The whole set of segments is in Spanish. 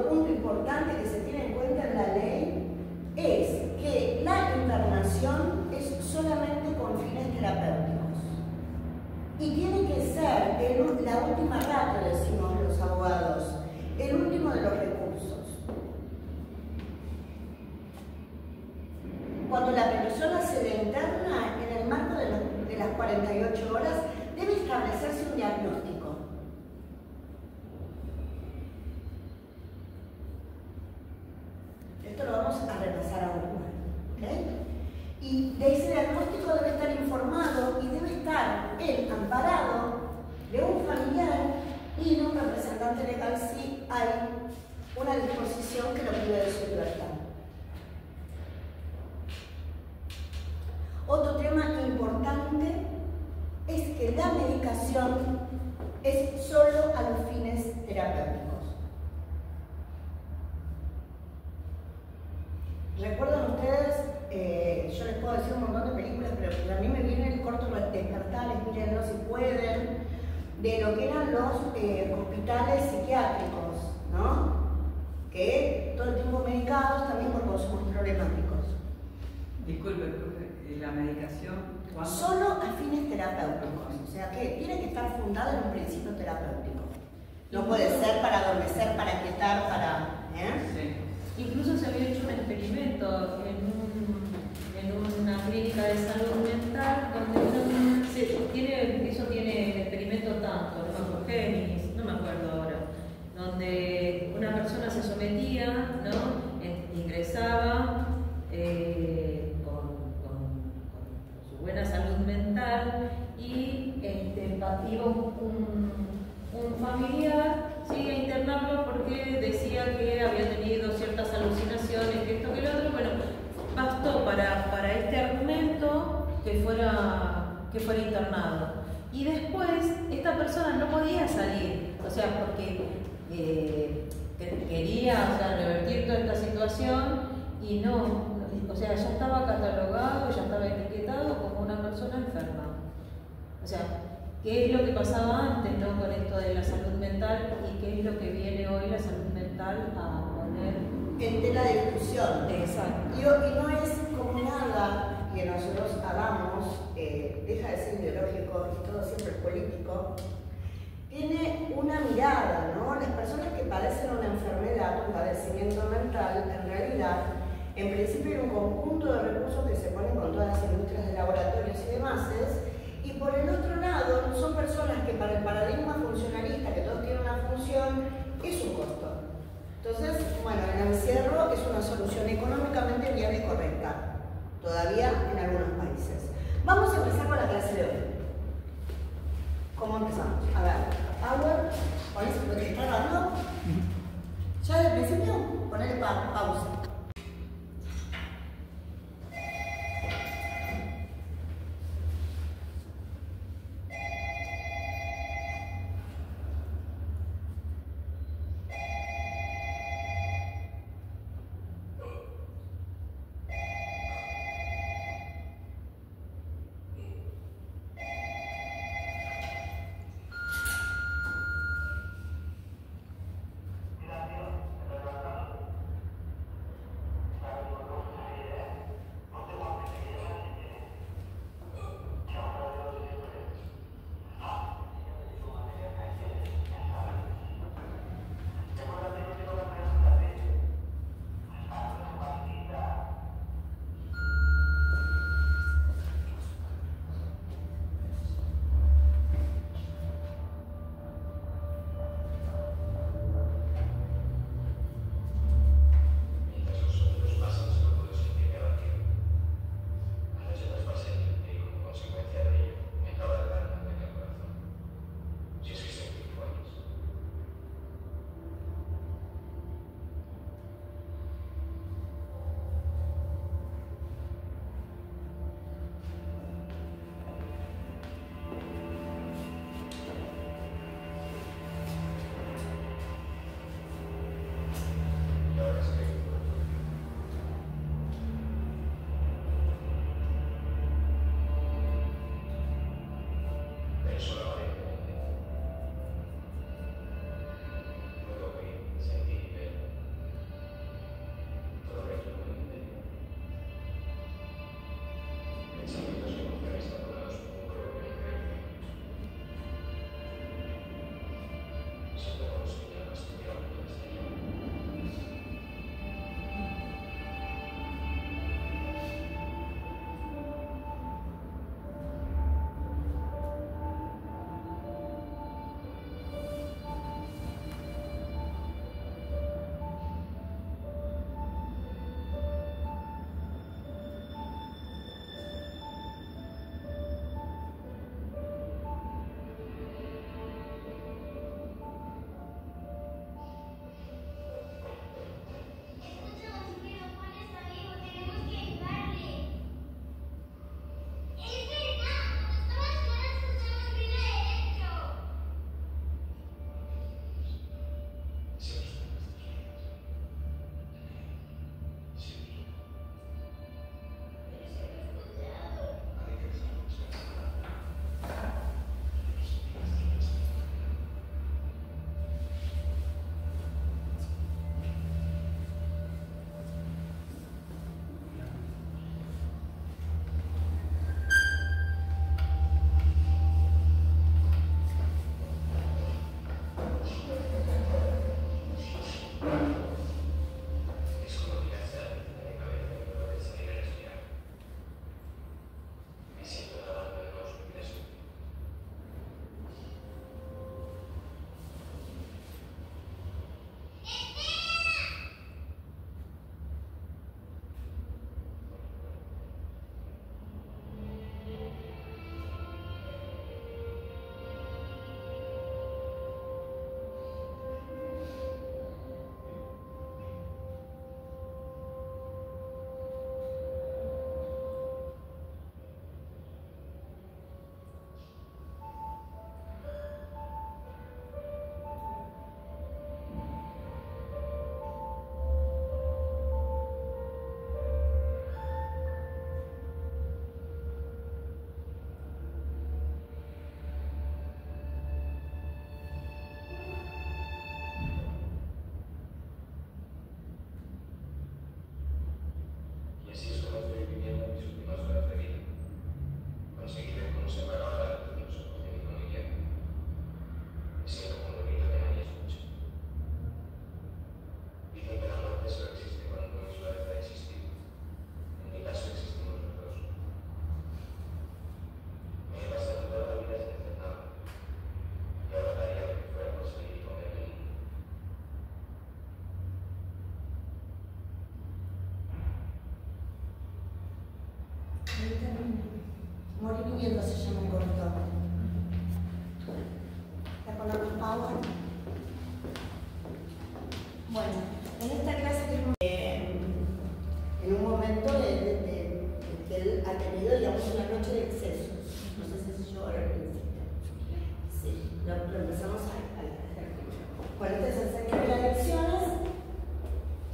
punto importante que se tiene en cuenta en la ley es que la internación es solamente con fines terapéuticos y tiene que ser la última ratio, decimos los abogados, el último de los recursos. Cuando la persona se le interna, en el marco de las 48 horas, debe establecerse un diagnóstico. Esto lo vamos a repasar ahora, ¿okay? Y de ese diagnóstico debe estar informado y debe estar él amparado de un familiar y de un representante legal si hay una disposición que lo prive de su libertad. Otro tema importante es que la medicación es solo a los fines terapéuticos. ¿Recuerdan ustedes? Yo les puedo decir un montón de películas, pero a mí me viene el corto despertales, mírenlo si pueden, de lo que eran los hospitales psiquiátricos, ¿no? Que todo el tiempo medicados también por consumos problemáticos. Disculpe, profe, la medicación, ¿cuándo? Solo a fines terapéuticos, o sea que tiene que estar fundada en un principio terapéutico. No puede ser para adormecer, para quietar, para... Sí. Incluso se había hecho un experimento en una clínica de salud mental donde eso tiene el experimento tanto, Géminis, no me acuerdo ahora, donde una persona se sometía, ¿no? Ingresaba con su buena salud mental y iba un familiar, sí, a internarlo porque decía que había tenido ciertas alucinaciones, que esto, que lo otro. Bueno, bastó para este argumento que fuera internado. Y después, esta persona no podía salir, o sea, porque quería, o sea, revertir toda esta situación y no, o sea, ya estaba catalogado, ya estaba etiquetado como una persona enferma. O sea, ¿qué es lo que pasaba antes, ¿no? Con esto de la salud mental y qué es lo que viene hoy la salud mental a poner en tela de discusión? Exacto. Y no es como nada que nosotros hagamos, deja de ser ideológico y todo siempre es político, tiene una mirada, ¿no? Las personas que padecen una enfermedad, un padecimiento mental, en realidad, en principio hay un conjunto de recursos que se ponen con todas las industrias de laboratorios y demás, y por el otro lado, son personas que para el paradigma funcionalista, que todos tienen una función, es un costo. Entonces, bueno, el encierro es una solución económicamente viable y correcta, todavía en algunos países. Vamos a empezar con la clase de hoy. ¿Cómo empezamos? A ver, Power, ponés lo que está grabando. Ya desde el principio, ponele pausa.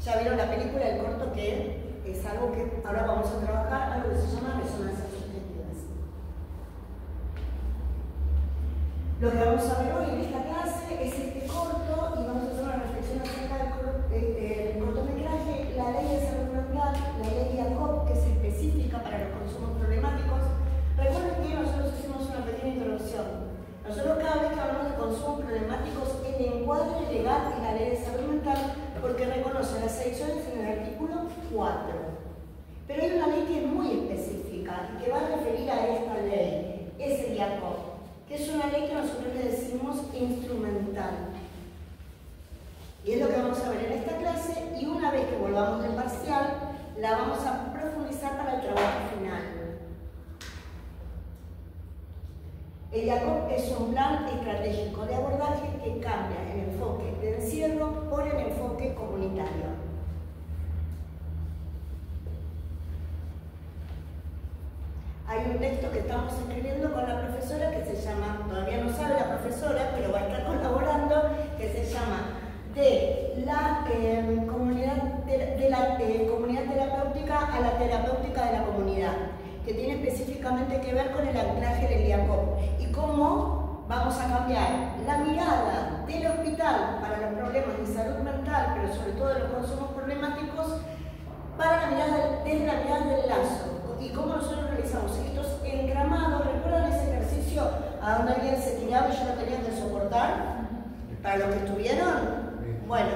Ya vieron la película, el corto, que es algo que ahora vamos a trabajar, algo que se llama resonancias subjetivas. Lo que vamos a ver hoy en esta clase es este corto y vamos a hacer una reflexión acerca del cortometraje La Ley de Salud Mental, la Ley de Jacob, que es específica para los consumos problemáticos. Recuerden que nosotros hicimos una pequeña introducción. Nosotros cada vez que hablamos de consumos problemáticos, el encuadre legal es la Ley de Salud Mental porque reconoce las adicciones en el artículo 4. Pero hay una ley que es muy específica y que va a referir a esta ley, es el Jacob, que es una ley que nosotros le decimos instrumental. Y es lo que vamos a ver en esta clase, y una vez que volvamos del parcial, la vamos a profundizar para el trabajo final. El Jacob es un plan estratégico de abordaje que cambia el enfoque de encierro por el enfoque comunitario. Hay un texto que estamos escribiendo con la profesora que se llama, todavía no sabe la profesora, pero va a estar colaborando, que se llama de la comunidad terapéutica a la terapéutica de la comunidad, que tiene específicamente que ver con el anclaje del Jacob y cómo vamos a cambiar la mirada del hospital para los problemas de salud mental, pero sobre todo de los consumos problemáticos, para la mirada, desde la mirada del lazo. Y cómo nosotros realizamos estos engramados. ¿Recuerdan ese ejercicio a donde alguien se tiraba y yo lo tenía que soportar? Para los que estuvieron. Bueno,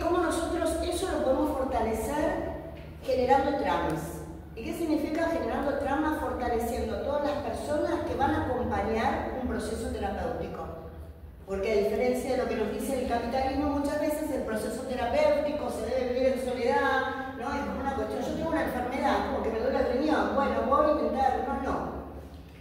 cómo nosotros eso lo podemos fortalecer generando tramas. ¿Y qué significa generando tramas? Fortaleciendo a todas las personas que van a acompañar un proceso terapéutico. Porque a diferencia de lo que nos dice el capitalismo, muchas veces el proceso terapéutico se debe vivir en soledad, ¿no? Es como una cuestión, yo tengo una enfermedad, como que me duele el riñón, bueno, voy a intentar, no.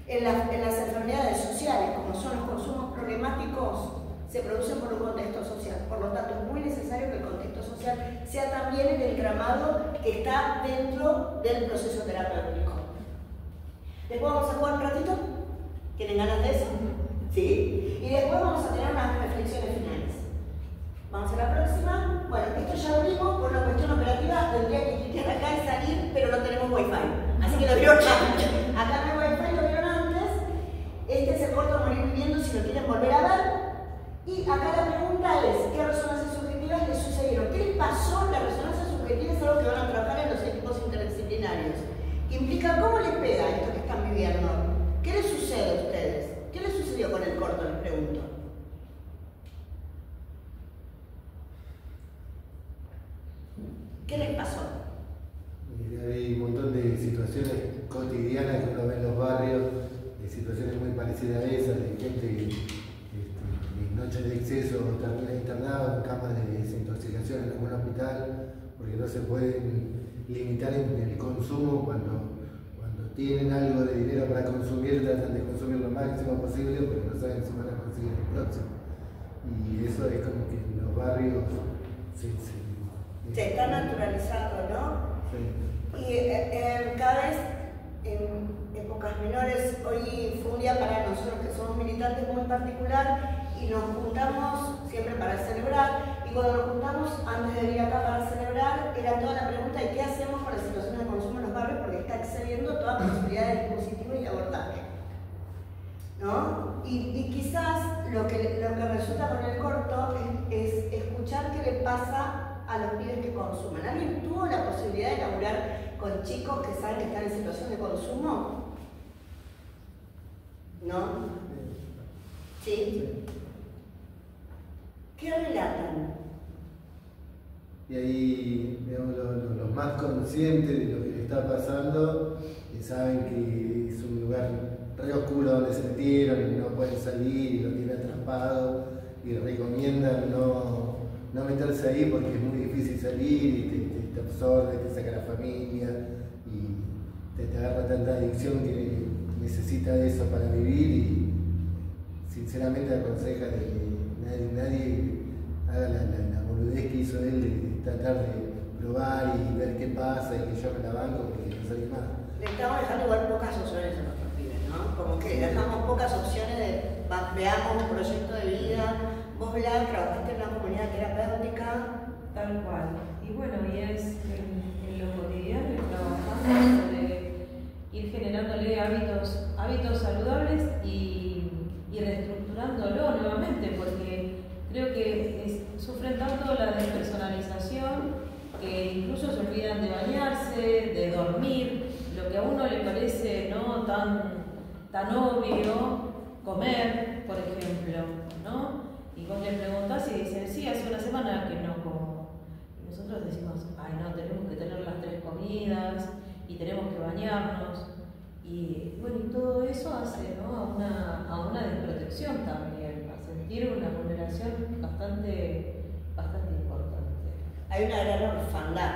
En las enfermedades sociales, como son los consumos problemáticos, se producen por un contexto social. Por lo tanto, es muy necesario que el contexto social sea también el entramado que está dentro del proceso terapéutico. Después vamos a jugar un ratito. ¿Tienen ganas de eso? ¿Sí? Y después vamos a tener unas reflexiones finales. Vamos a la próxima. Bueno, esto ya lo vimos, por una cuestión operativa tendría que clicar acá y salir, pero no tenemos wifi. Así que lo vieron antes. Acá no hay wifi, lo vieron antes. Este es el corto Morir Viviendo, si lo quieren volver a ver. Y acá la pregunta es, ¿qué resonancias subjetivas les sucedieron? ¿Qué les pasó? La resonancia subjetiva es algo que van a trabajar en los equipos interdisciplinarios. Implica cómo les pega esto que están viviendo. ¿Qué les sucede a ustedes? ¿Qué les sucedió con el corto? Les pregunto. ¿Qué les pasó? Hay un montón de situaciones cotidianas que uno ve en los barrios, de situaciones muy parecidas a esas, de gente que noches de exceso termina internado en camas de desintoxicación en algún hospital, porque no se pueden limitar en el consumo cuando tienen algo de dinero para consumir, tratan de consumir lo máximo posible porque no saben si van a conseguir el próximo. Y eso es como que en los barrios se está naturalizando, ¿no? Sí. Y cada vez en épocas menores, hoy fue un día para nosotros que somos militantes muy particular y nos juntamos siempre para celebrar, y cuando nos juntamos antes de venir acá para celebrar era toda la pregunta de qué hacemos con la situación de consumo en los barrios porque está excediendo toda posibilidad de dispositivo y de abordaje, ¿no? Y quizás lo que resulta con el corto es escuchar qué le pasa a los pibes que consumen. ¿Alguien tuvo la posibilidad de laburar con chicos que saben que están en situación de consumo? ¿No? ¿Sí? ¿Qué relatan? Y ahí, digamos, los más conscientes de lo que le está pasando, que saben que es un lugar re oscuro donde se metieron y no pueden salir y lo tienen atrapado, y recomiendan no meterse ahí porque es muy difícil salir y te absorbe, te saca la familia y te agarra tanta adicción que necesita de eso para vivir, y sinceramente aconseja de que nadie haga la boludez que hizo él de tratar de probar y ver qué pasa y que yo me la banco porque no sale más. Le estamos dejando igual pocas opciones a nuestros pibes, ¿no? Como que dejamos pocas opciones de veamos un proyecto de vida. Vos, Blanca, trabajaste en una comunidad terapéutica. Tal cual. Y bañarse, de dormir, lo que a uno le parece no tan obvio, comer, por ejemplo, ¿no? Y vos le preguntás y dicen, sí, hace una semana que no como. Y nosotros decimos, ay no, tenemos que tener las 3 comidas y tenemos que bañarnos. Y bueno, y todo eso hace, ¿no?, a una desprotección también, a sentir una vulneración bastante importante. Hay una gran orfandad.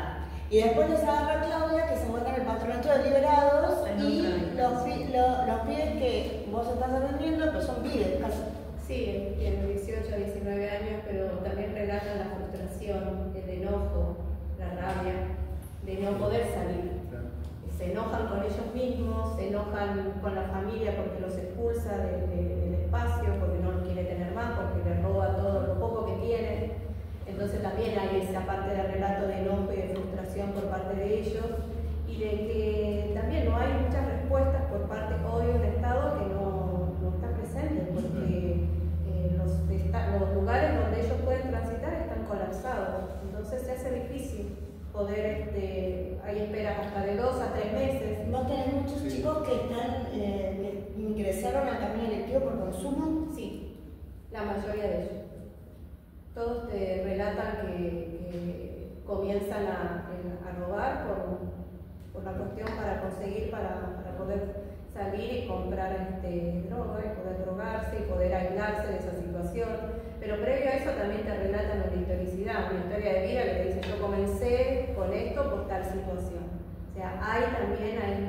Y después les agarra Claudia, que se encuentra en el patronato de liberados, y los pibes que vos estás atendiendo, pues son pibes casi. Sí, tienen 18, 19 años, pero también relatan la frustración, el enojo, la rabia de no poder salir. Se enojan con ellos mismos, se enojan con la familia porque los expulsa del espacio, porque no los quiere tener más, porque les roba todo lo poco que tienen. Entonces también hay esa parte de relato de enojo y de frustración por parte de ellos, y de que también no hay muchas respuestas por parte hoy de un Estado que no está presente, porque los lugares donde ellos pueden transitar están colapsados. Entonces se hace difícil poder, hay esperas hasta de 2 a 3 meses. ¿Vos tenés muchos chicos que que ingresaron al camino electivo por consumo? Sí, la mayoría de ellos. Todos te relatan que comienzan a robar por la cuestión para conseguir, para poder salir y comprar droga y poder drogarse y poder aislarse de esa situación. Pero previo a eso también te relatan una historicidad, una historia de vida que te dice, yo comencé con esto por tal situación. O sea, hay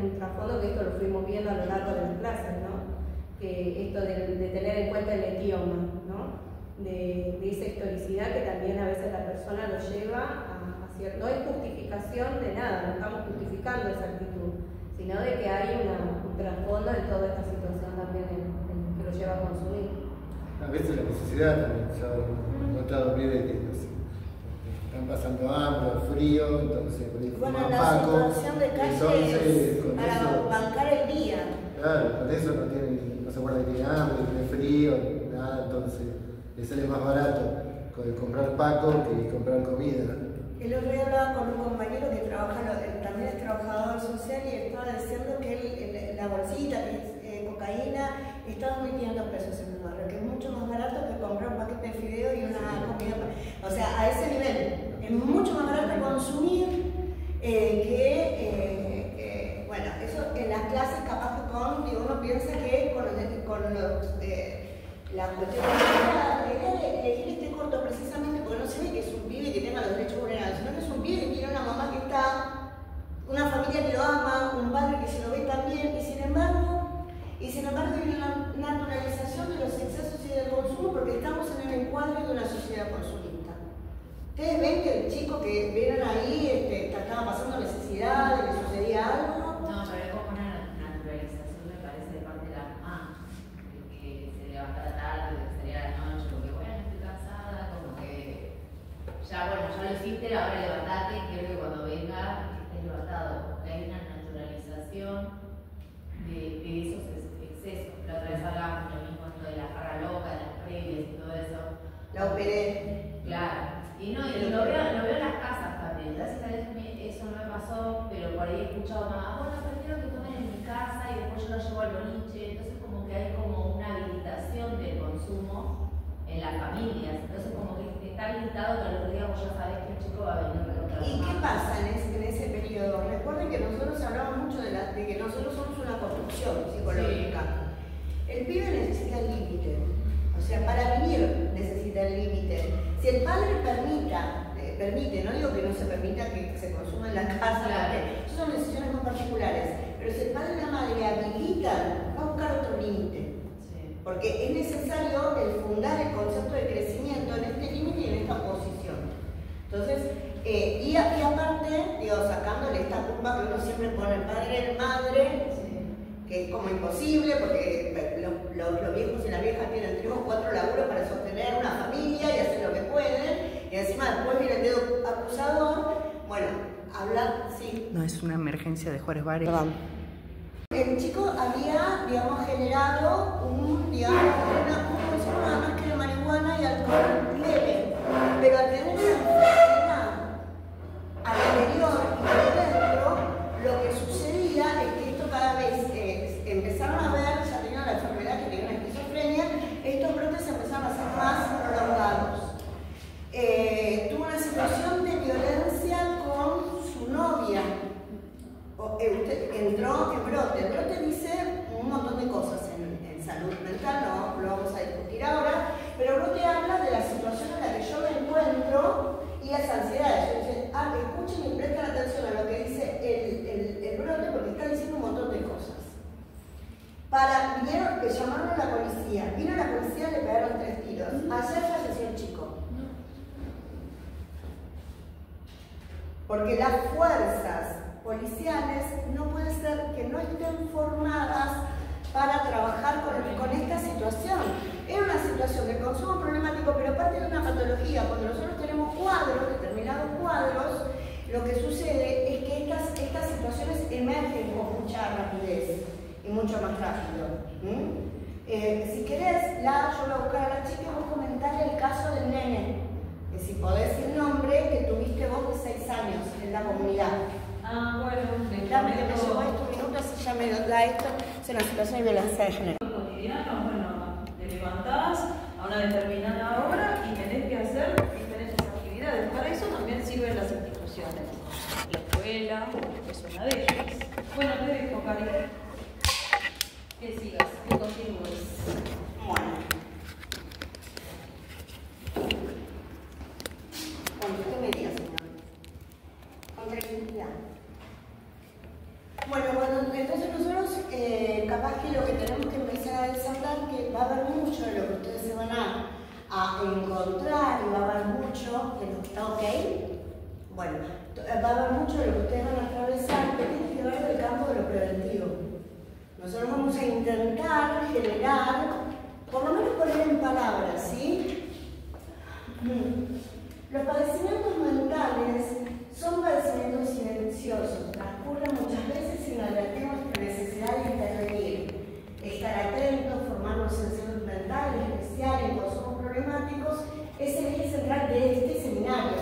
un trasfondo, que esto lo fuimos viendo a lo largo de las clases, ¿no? Que esto de tener en cuenta el idioma, ¿no? De esa historicidad que también a veces la persona lo lleva a cierto. No hay justificación de nada, no estamos justificando esa actitud, sino de que hay un trasfondo en toda esta situación también que lo lleva a consumir. A veces la necesidad también, yo he encontrado pibes que no sé, están pasando hambre o frío, entonces Bueno, fuman la Paco, situación de calle entonces es con para eso, bancar el día. claro, con eso no se acuerdan que tiene hambre, que tiene frío, nada, entonces les sale más barato comprar Paco que comprar comida. El otro día hablaba con un compañero que también es trabajador social, y estaba diciendo que la bolsita, que es cocaína, está 2.500 pesos en el barrio, que es mucho más barato que comprar un paquete de fideos y una comida. O sea, a ese nivel, es mucho más barato consumir bueno, eso en las clases capaz que uno piensa que la cuestión de elegir este corto precisamente porque no se ve que es un pibe que tenga los derechos vulnerados, sino que es un pibe que tiene una mamá que está, una familia que lo ama, un padre que se lo ve también, y sin embargo hay una naturalización de los excesos y del consumo porque estamos en el encuadre de una sociedad consumista. ¿Ustedes ven que el chico que vieron ahí estaba pasando necesidad, de que sucedía algo? No, yo veo como una naturalización, me parece, de parte de la mamá, de que se levanta tarde, de que salía a la noche, como que bueno, estoy cansada, como que ya lo hiciste, ahora levantate, quiero que cuando venga estés levantado. Hay una naturalización de esos excesos. La otra vez hablábamos lo mismo, esto de la jarra loca, de las previas y todo eso. La operé. Claro. Y lo veo en las casas también. Gracias a Dios eso no me pasó, pero por ahí he escuchado más, bueno, prefiero que tomen en mi casa y después yo lo llevo al boliche. Entonces como que hay como una habilitación del consumo en las familias. Entonces como que está habilitado que al otro día vos ya sabés que el chico va a venir a comprar. ¿Y qué pasa en ese periodo? Recuerden que nosotros hablamos mucho de que nosotros somos una construcción psicológica. Sí. El pibe necesita el límite. O sea, para vivir necesita el límite. Si el padre permite, no digo que no se permita que se consuma en la casa, porque eso son decisiones muy particulares, pero si el padre y la madre habilitan, va a buscar otro límite. Sí. Porque es necesario fundar el concepto de crecimiento en este límite y en esta oposición. Entonces, y aparte, sacándole esta culpa que uno siempre pone al padre y la madre, que es como imposible, porque los viejos y las viejas tienen 3 o 4 laburos para sostener una familia y hacer lo que pueden, y encima después viene el dedo acusador. Bueno, hablar, sí. No, es una emergencia de Juárez Bares. Perdón. El chico había, generado un consumo nada más que de marihuana y alcohol leve, pero al tener una enfermedad al interior y por dentro, entró en brote. El brote dice un montón de cosas en salud mental, no lo vamos a discutir ahora, pero el brote habla de la situación en la que yo me encuentro y las ansiedades. Entonces, escuchen y presten atención a lo que dice el brote, porque está diciendo un montón de cosas. Vinieron, llamaron a la policía. Vino la policía, le pegaron 3 tiros. Ayer falleció un chico. Porque las fuerzas policiales no puede ser que no estén formadas para trabajar con esta situación. Era una situación de consumo problemático, pero parte de una patología. Cuando nosotros tenemos determinados cuadros, lo que sucede es que estas situaciones emergen con mucha rapidez y mucho más rápido. Si querés, yo voy a buscar a la chica y vos comentarle el caso del nene. Que si podés el nombre que tuviste vos de 6 años en la comunidad. Bueno, Dame que me llevó estos minutos y ya me da esto. Es una situación de violencia de género. Cotidiano, bueno, te levantás a una determinada hora y tenés que hacer diferentes actividades. Para eso también sirven las instituciones. La escuela es una de ellas. Bueno, te dejo, Cari. Que sigas, que continúes. Bueno. ¿Qué me digas, señor? Con tranquilidad. Bueno, entonces nosotros capaz que lo que tenemos que empezar a desandar, que va a haber mucho de lo que ustedes se van a encontrar y va a haber mucho de lo que está ok. Bueno, va a haber mucho de lo que ustedes van a atravesar que tiene que ver del campo de lo preventivo. Nosotros vamos a intentar generar, por lo menos poner en palabras, ¿sí? Los padecimientos mentales son padecimientos silenciosos, transcurren muchas veces sin alertar nuestra necesidad de intervenir. Estar atentos, formarnos en salud mental, en especial en consumos problemáticos, es el eje central de este seminario.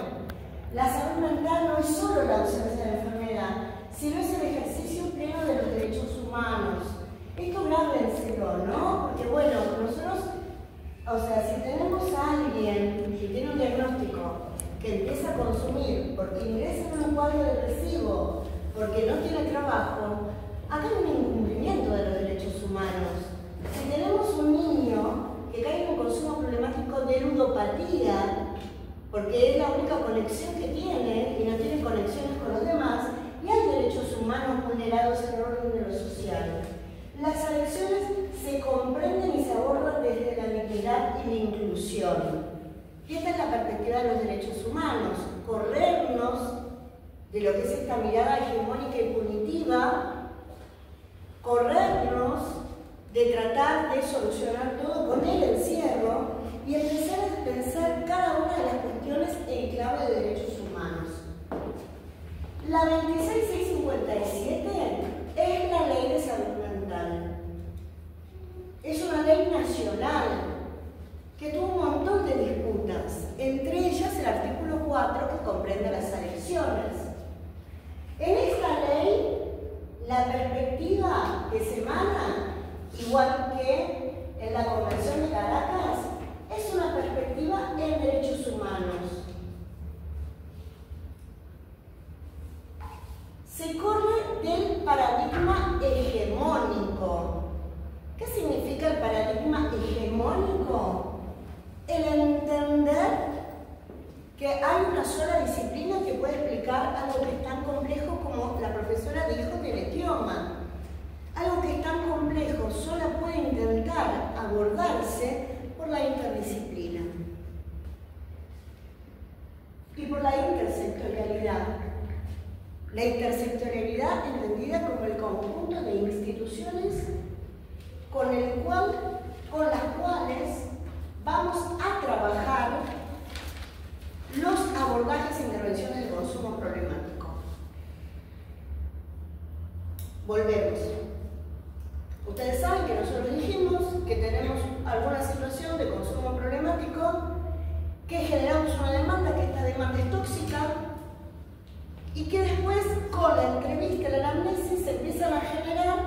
La salud mental no es solo la ausencia de enfermedad, sino es el ejercicio pleno de los derechos humanos. Esto grábenselo, ¿no? Porque bueno, nosotros, si tenemos a alguien que tiene un diagnóstico, que empieza a consumir porque ingresa en un cuadro depresivo, porque no tiene trabajo, acá hay un incumplimiento de los derechos humanos. Si tenemos un niño que cae en un consumo problemático de ludopatía, porque es la única conexión que tiene y no tiene conexiones con los demás, y hay derechos humanos vulnerados en el orden de lo social. Las adicciones se comprenden y se abordan desde la dignidad y la inclusión. Y esta es la perspectiva de los derechos humanos, corrernos de lo que es esta mirada hegemónica y punitiva, corrernos de tratar de solucionar todo con el encierro y empezar a pensar cada una de las cuestiones en clave de derechos humanos. La 26657 es la ley de salud mental. Es una ley nacional que tuvo un montón de disputas, entre ellas el artículo 4 que comprende las adicciones. En esta ley, la perspectiva que se emana, igual que en la Convención de Caracas, es una perspectiva en derechos humanos. Se corre del paradigma hegemónico. ¿Qué significa el paradigma hegemónico? El entender que hay una sola disciplina que puede explicar algo que es tan complejo como la profesora dijo del idioma. Algo que es tan complejo solo puede intentar abordarse por la interdisciplina y por la intersectorialidad. La intersectorialidad entendida como el conjunto de instituciones con las cuales vamos a trabajar los abordajes e intervenciones de consumo problemático. Volvemos. Ustedes saben que nosotros dijimos que tenemos alguna situación de consumo problemático, que generamos una demanda, que esta demanda es tóxica, y que después, con la entrevista, la anamnesis, se empiezan a generar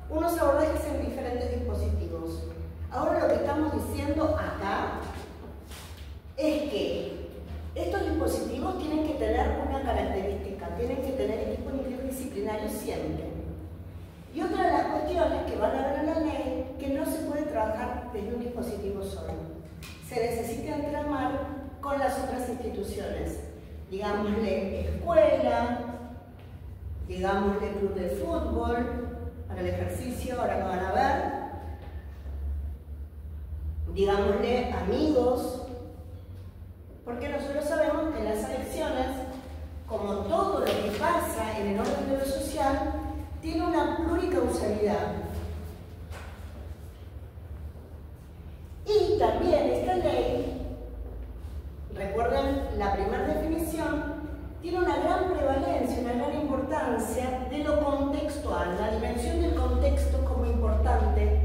unos abordajes en diferentes dispositivos. Ahora lo que estamos diciendo acá es que estos dispositivos tienen que tener una característica, tienen que tener equipo interdisciplinario siempre. digámosle escuela, digámosle club de fútbol, para el ejercicio, ahora lo van a ver, digámosle amigos, porque nosotros sabemos que las adicciones, como todo lo que pasa en el orden de lo social, tiene una pluricausalidad. Y también esta ley, recuerden la primera definición, tiene una gran prevalencia, una gran importancia de lo contextual, la dimensión del contexto como importante,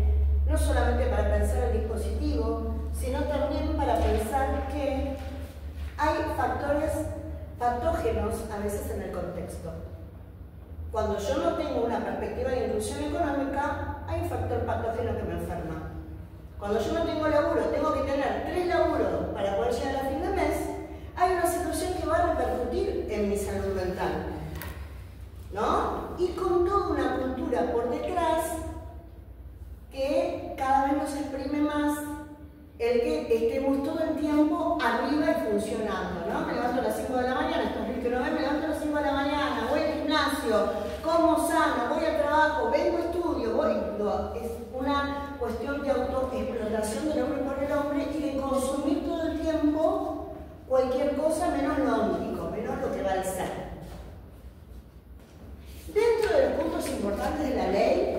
no solamente para pensar el dispositivo, sino también para pensar que hay factores patógenos a veces en el contexto. Cuando yo no tengo una perspectiva de inclusión económica, hay un factor patógeno que me enferma. Cuando yo no tengo laburo, tengo que tener 3 laburos para poder llegar a fin de mes, hay una situación que va a repercutir en mi salud mental, ¿no? Y con toda una cultura por detrás que cada vez nos exprime más el que estemos todo el tiempo arriba y funcionando, ¿no? Me levanto a las 5 de la mañana, estos ricos no ven, me levanto a las 5 de la mañana, voy al gimnasio, como sano, voy al trabajo, vengo, estudio, voy. Es una cuestión de autoexplotación del hombre por el hombre y de consumir todo el tiempo cualquier cosa menos lo óptico, menos lo que va al ser. Dentro de los puntos importantes de la ley,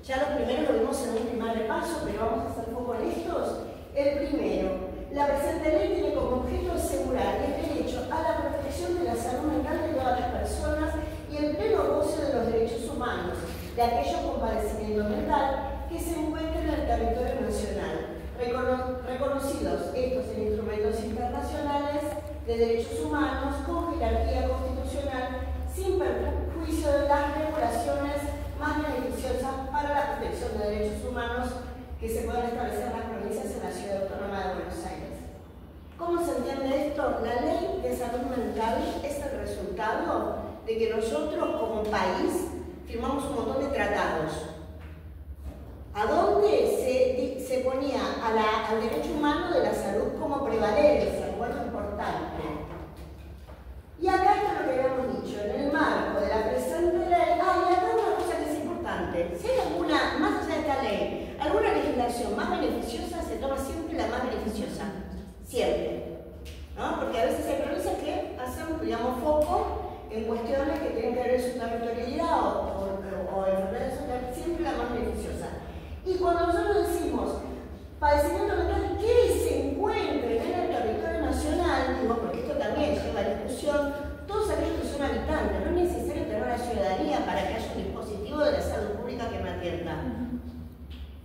ya los primeros lo vimos en un primer repaso, pero vamos a hacer foco en estos. El primero, la presente ley tiene como objeto asegurar el derecho a la protección de la salud mental de todas las personas y el pleno goce de los derechos humanos, de aquellos con padecimiento mental que se encuentren en el territorio nacional, reconocidos estos en instrumentos internacionales de derechos humanos con jerarquía constitucional, sin perjuicio de las regulaciones más beneficiosas para la protección de derechos humanos que se puedan establecer en las provincias en la Ciudad Autónoma de Buenos Aires. ¿Cómo se entiende esto? La ley de salud mental es el resultado de que nosotros como país firmamos un montón de tratados, a donde se ponía al derecho humano de la salud como prevalencia, como algo importante. Y acá está lo que habíamos dicho, en el marco de la presente ley, y acá hay una cosa que es importante, si hay alguna, más allá de esta ley, alguna legislación más beneficiosa, se toma siempre la más beneficiosa, siempre, ¿no? Porque a veces hay provincias que hacen, digamos, foco en cuestiones que tienen que ver con su territorialidad o enfermedades sociales, siempre la más beneficiosa. Y cuando nosotros decimos padecimiento mental que se encuentren en el territorio nacional, digo, porque esto también lleva a discusión, todos aquellos que son habitantes, no es necesario tener una ciudadanía para que haya un dispositivo de la salud pública que me atienda.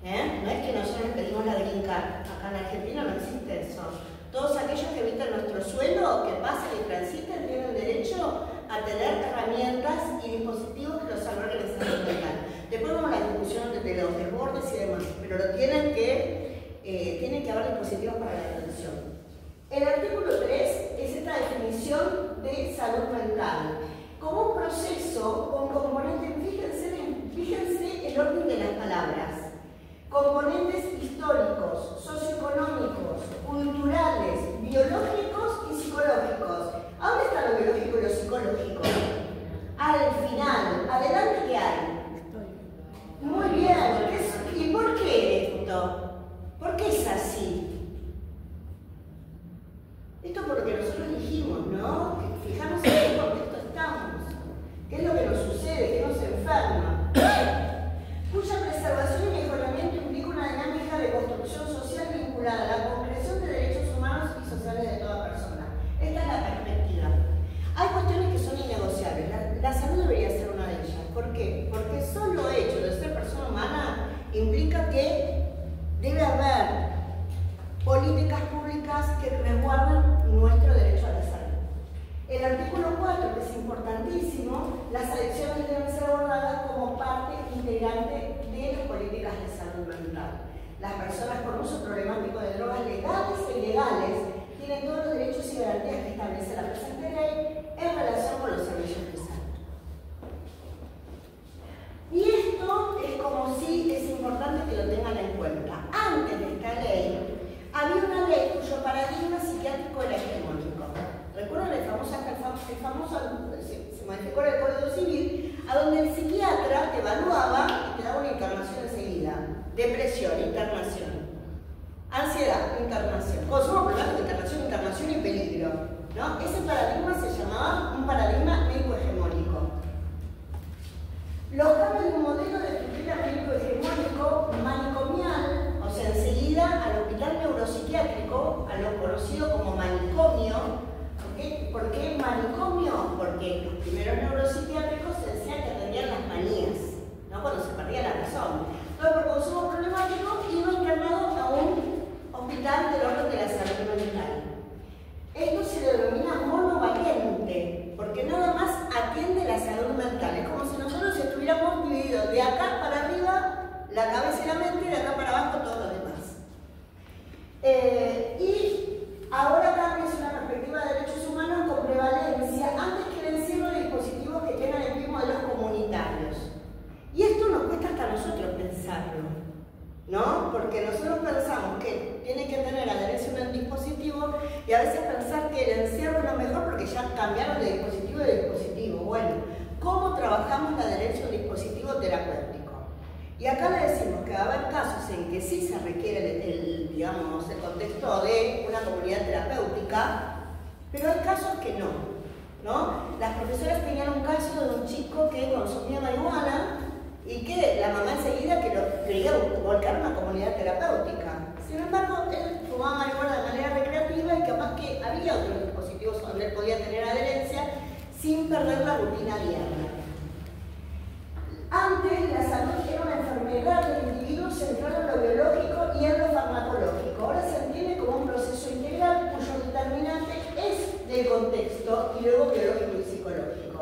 No es que nosotros pedimos la green card, acá en Argentina no existe eso. Todos aquellos que habitan nuestro suelo, que pasen y transiten, tienen derecho a tener herramientas y dispositivos que los alberguen en salud mental. Después vamos a la discusión de los desbordes y demás, pero tienen que haber dispositivos para la atención. El artículo 3 es esta definición de salud mental como un proceso con componentes, fíjense el orden de las palabras, componentes históricos, socioeconómicos, culturales, biológicos y psicológicos. ¿A dónde está lo biológico y lo psicológico? Al final. Adelante, ¿qué hay? Muy bien. ¿Y por qué esto? ¿Por qué es así? Esto es por lo que nosotros dijimos, ¿no? Fijamos en qué contexto estamos. ¿Qué es lo que nos sucede? ¿Qué nos enferma? Cuya preservación y mejoramiento implica una dinámica de construcción social vinculada a la concreción de derechos humanos y sociales de toda persona. Esta es la perspectiva. Hay cuestiones que son innegociables. La salud debería ser una de ellas. ¿Por qué? Porque el solo hecho de ser persona humana implica que debe haber políticas públicas que resguarden nuestro derecho a la salud. El artículo 4, que es importantísimo, las adicciones deben ser abordadas como parte integrante de las políticas de salud mental. Las personas con uso problemático de drogas legales e ilegales tienen todos los derechos y garantías que establece la presente ley en relación con los servicios de salud. Y esto es como si es importante que lo tengan en cuenta. Antes de esta ley, había una ley cuyo paradigma psiquiátrico era hegemónico. ¿Recuerdan el famoso a donde el psiquiatra te evaluaba y te daba una internación enseguida. Depresión, internación. Ansiedad, internación. Consumo problemático, internación y peligro, ¿no? Ese paradigma se llamaba un paradigma médico-hegemónico. Los cambios de un modelo de estructura médico-hegemónico manicomial, o sea, enseguida al hospital neuropsiquiátrico, a lo conocido como manicomio. ¿Por qué manicomio? Porque los primeros neuropsiquiátricos se decía que atendían las manías, ¿no? Cuando se perdía la razón. Entonces, por consumo problemático, iba internado a un hospital del orden de la salud mental. Esto se denomina monovariante, porque nada más atiende la salud mental. Es como si nosotros estuviéramos divididos de acá para arriba, la cabeza y la mente, y de acá para abajo todos los demás. Y ahora cambia una perspectiva de derechos humanos con prevalencia antes que el encierro de dispositivos que tengan el mismo de los comunitarios. Y esto nos cuesta hasta a nosotros pensarlo, ¿no? Porque nosotros pensamos que tiene que tener adherencia a un dispositivo y a veces pensar que el encierro es lo mejor porque ya cambiaron de dispositivo a dispositivo. Bueno, ¿cómo trabajamos la adherencia a un dispositivo terapéutico? Y acá le decimos que va a haber casos en que sí se requiere el contexto de una comunidad terapéutica, pero hay casos que no. Las profesoras tenían un caso de un chico que consumía marihuana y que la mamá enseguida que lo quería volcar a una comunidad terapéutica. Sin embargo, él fumaba marihuana de manera recreativa y capaz que había otros dispositivos donde él podía tener adherencia sin perder la rutina diaria. Antes, la salud era una enfermedad del individuo centrada en lo biológico y en lo farmacológico. Ahora se entiende como un proceso integral cuyo determinante es del contexto y luego biológico y psicológico.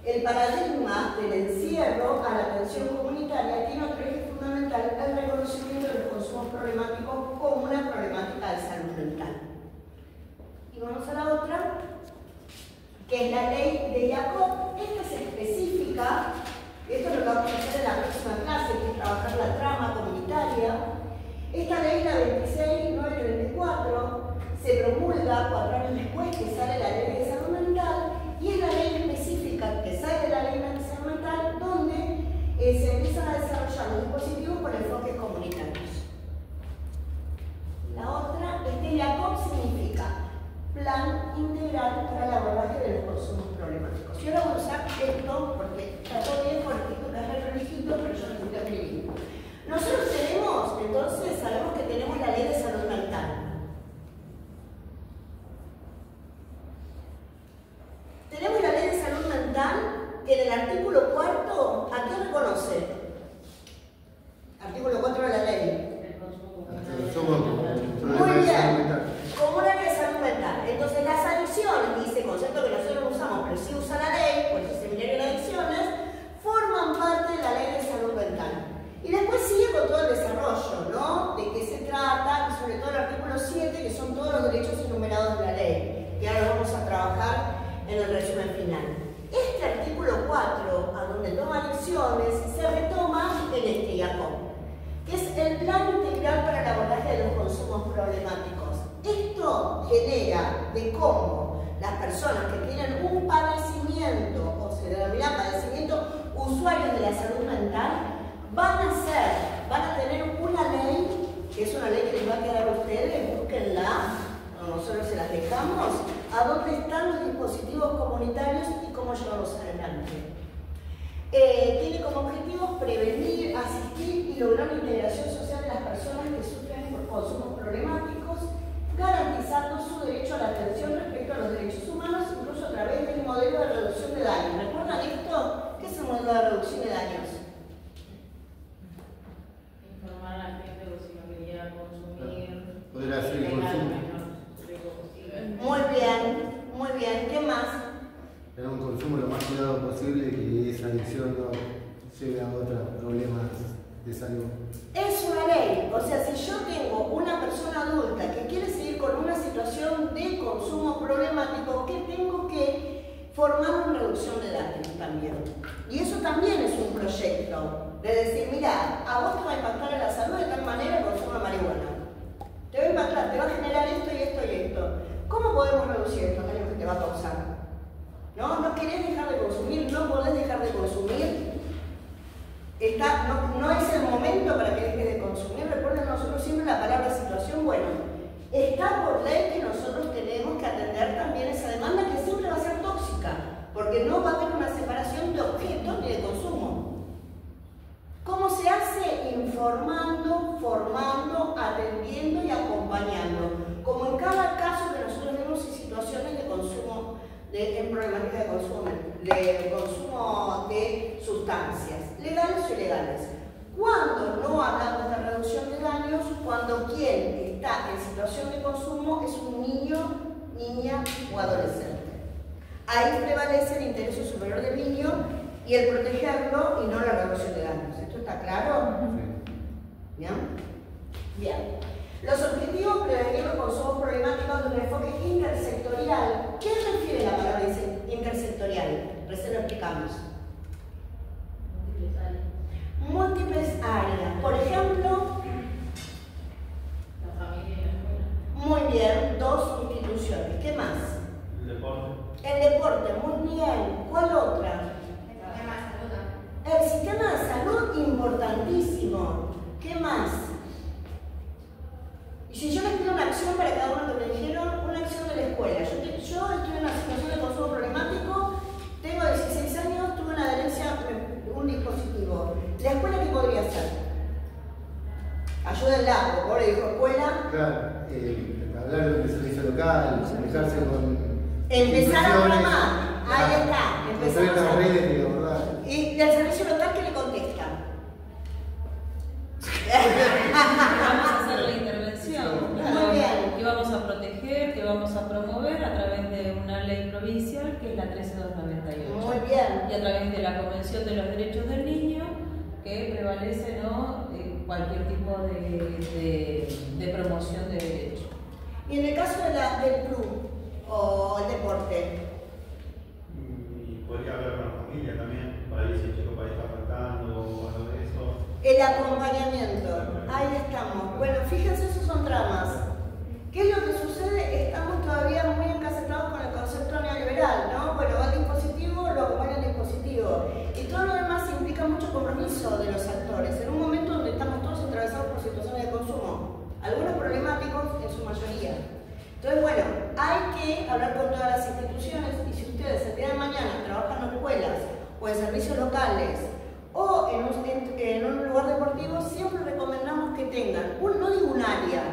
El paradigma del encierro a la atención comunitaria tiene otro eje fundamental, el reconocimiento de los consumos problemáticos como una problemática de salud mental. Y vamos a la otra, que es la ley de Jacob. Esta es específica, esto es lo que vamos a hacer en la próxima clase, que es trabajar la trama comunitaria. Esta ley, la 26934, se promulga 4 años después que sale la ley de salud mental, y es la ley específica que sale de la ley de salud mental donde se empiezan a desarrollar los dispositivos con enfoques comunitarios. La otra, Jacob significa Plan Integral para el Abordaje de los Consumos Problemáticos. Yo ahora voy a usar esto porque está todo bien por escrito, que es religioso, pero yo necesito escribir. Nosotros tenemos, entonces, sabemos que tenemos la ley de salud mental. Tenemos la ley de salud mental que en el artículo 4, ¿a qué reconoce? Artículo 4 de la ley. Muy bien, como una ley de salud mental. Entonces las adicciones, dice concepto que nosotros no usamos, pero sí usa la ley, por eso seminario de adicciones, forman parte de la ley de salud mental. Y después sigue con todo el desarrollo, ¿no? De qué se trata, y sobre todo el artículo 7, que son todos los derechos enumerados de la ley, que ahora vamos a trabajar en el resumen final. Este artículo 4, a donde toma adicciones, se retoma en este Jacob, que es el Plan Integral para el Abordaje de los Consumos Problemáticos. Esto genera de cómo las personas que tienen un padecimiento, o se denomina padecimiento, usuarios de la salud mental, van a tener una ley, que es una ley que les va a quedar a ustedes, búsquenla, nosotros se las dejamos, a dónde están los dispositivos comunitarios y cómo llevarlos adelante. Tiene como objetivo prevenir, asistir y lograr la integración social de las personas que sufren por consumos problemáticos, garantizando su derecho a la atención respecto a los derechos humanos, incluso a través del modelo de reducción de daños. ¿Recuerdan esto? ¿Qué es el modelo de reducción de daños? Informar a la gente que si no quería consumir, poder hacer el consumo. Muy bien. ¿Qué más? Tener un consumo lo más cuidado posible y que esa adicción no lleve a otros problemas de salud. Es una ley, o sea, si yo tengo una persona adulta que quiere seguir con una situación de consumo problemático, ¿qué tengo que formar una reducción de daños también? Y eso también es un proyecto, de decir, mira, a vos te va a impactar en la salud de tal manera el consumo de marihuana. Te va a impactar, te va a generar esto y esto y esto. ¿Cómo podemos reducir estos daños que te va a causar? ¿No? No querés dejar de consumir, no podés dejar de consumir, no es el momento para que dejes de consumir. Recuerden nosotros siempre la palabra situación. Bueno, está por ley que nosotros tenemos que atender también esa demanda que siempre va a ser tóxica, porque no va a haber una separación de objetos ni de consumo. ¿Cómo se hace? Informando, formando, atendiendo y acompañando. Como en cada caso que nosotros vemos en situaciones de consumo, en problemáticas de consumo de sustancias, legales o ilegales. Cuando no hablamos de reducción de daños, cuando quien está en situación de consumo es un niño, niña o adolescente. Ahí prevalece el interés superior del niño y el protegerlo y no la reducción de daños. ¿Esto está claro? ¿Bien? Bien. Los objetivos prevenir los consumos problemáticos de un enfoque intersectorial. ¿Qué refiere la palabra intersectorial? Recién lo explicamos. Múltiples áreas. Por ejemplo, La familia y la escuela. muy bien, 2 instituciones. ¿Qué más? El deporte. El deporte, muy bien. ¿Cuál otra? El sistema de salud, importantísimo. ¿Qué más? Y si yo les pido una acción para cada uno que me dijeron, una acción de la escuela. Yo estoy en una situación de consumo problemático, tengo 16 años, tuve una adherencia a un dispositivo. ¿La escuela qué podría hacer? Ayúdenla, por favor, dijo escuela. Claro, hablar de un servicio local, comunicarse con. Empezar a programar. Ahí está. Empezar las redes de abordar. Y del servicio local, ¿qué le contesta? Vamos a hacer la intervención, Muy bien. que vamos a proteger, que vamos a promover a través de una ley provincial que es la 13298. Muy bien. Y a través de la Convención de los Derechos del Niño, que prevalece cualquier tipo de promoción de derechos. Y en el caso del club o el deporte, Y podría hablar con la familia también, para ver si el chico para ahí está faltando o algo de eso. el acompañamiento, ahí estamos. Bueno, fíjense, esos son tramas. ¿Qué es lo que sucede? Estamos todavía muy encasetados con el concepto neoliberal, ¿no? Bueno, va el dispositivo, lo acompaña el dispositivo. Y todo lo demás implica mucho compromiso de los actores, en un momento donde estamos todos atravesados por situaciones de consumo, algunos problemáticos en su mayoría. Entonces, bueno, hay que hablar con todas las instituciones y si ustedes el día de mañana trabajan en escuelas o en servicios locales o en un lugar deportivo, siempre recomendamos que tengan, no digo un área,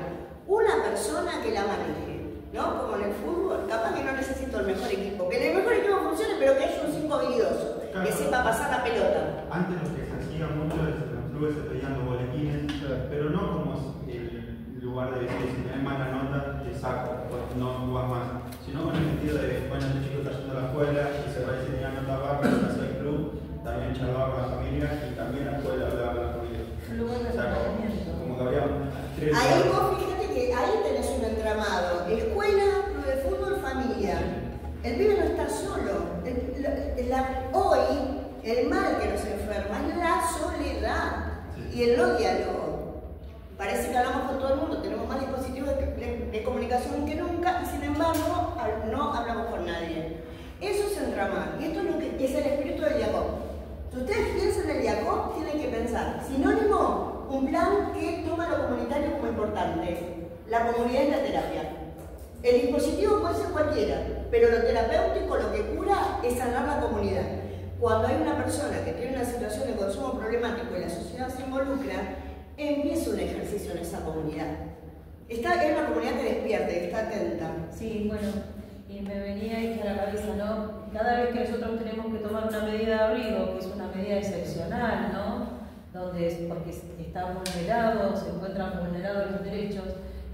una persona que la maneje, ¿no? Como en el fútbol, capaz que no necesito el mejor equipo, que el mejor equipo funcione, pero que haya un 5 habilidoso, Claro. que sepa pasar la pelota. Antes lo que se hacía mucho es que los clubes se pedían los boletines, pero no como el lugar de decir, si tenés mala nota, te saco, no jugás más, sino con el sentido de, bueno, este chico está yendo a la escuela y se parece que tenía nota baja, hacia el club, también charlaba con la familia y también la escuela hablaba con la familia. Lugar de O sea, acompañamiento. como que había 3 Ahí lados. vos fíjate que ahí tenés un entramado, escuela, club de fútbol, familia. El pibe no está solo. Hoy el mal que nos enferma es la soledad y el no diálogo. Parece que hablamos con todo el mundo, tenemos más dispositivos de comunicación que nunca y sin embargo no hablamos con nadie. Eso es entramar y esto es lo que es el espíritu del Jacob. Si ustedes piensan en el Jacob, tienen que pensar, sinónimo, un plan que toma lo comunitario como importante. La comunidad es la terapia. El dispositivo puede ser cualquiera, pero lo terapéutico, lo que cura, es sanar la comunidad. Cuando hay una persona que tiene una situación de consumo problemático y la sociedad se involucra, empieza un ejercicio en esa comunidad. Es una comunidad que despierta, que está atenta. Sí, bueno, y me venía esto a la cabeza, ¿no? Cada vez que nosotros tenemos que tomar una medida de abrigo, que es una medida excepcional, ¿no? Porque están vulnerados, se encuentran vulnerados los derechos,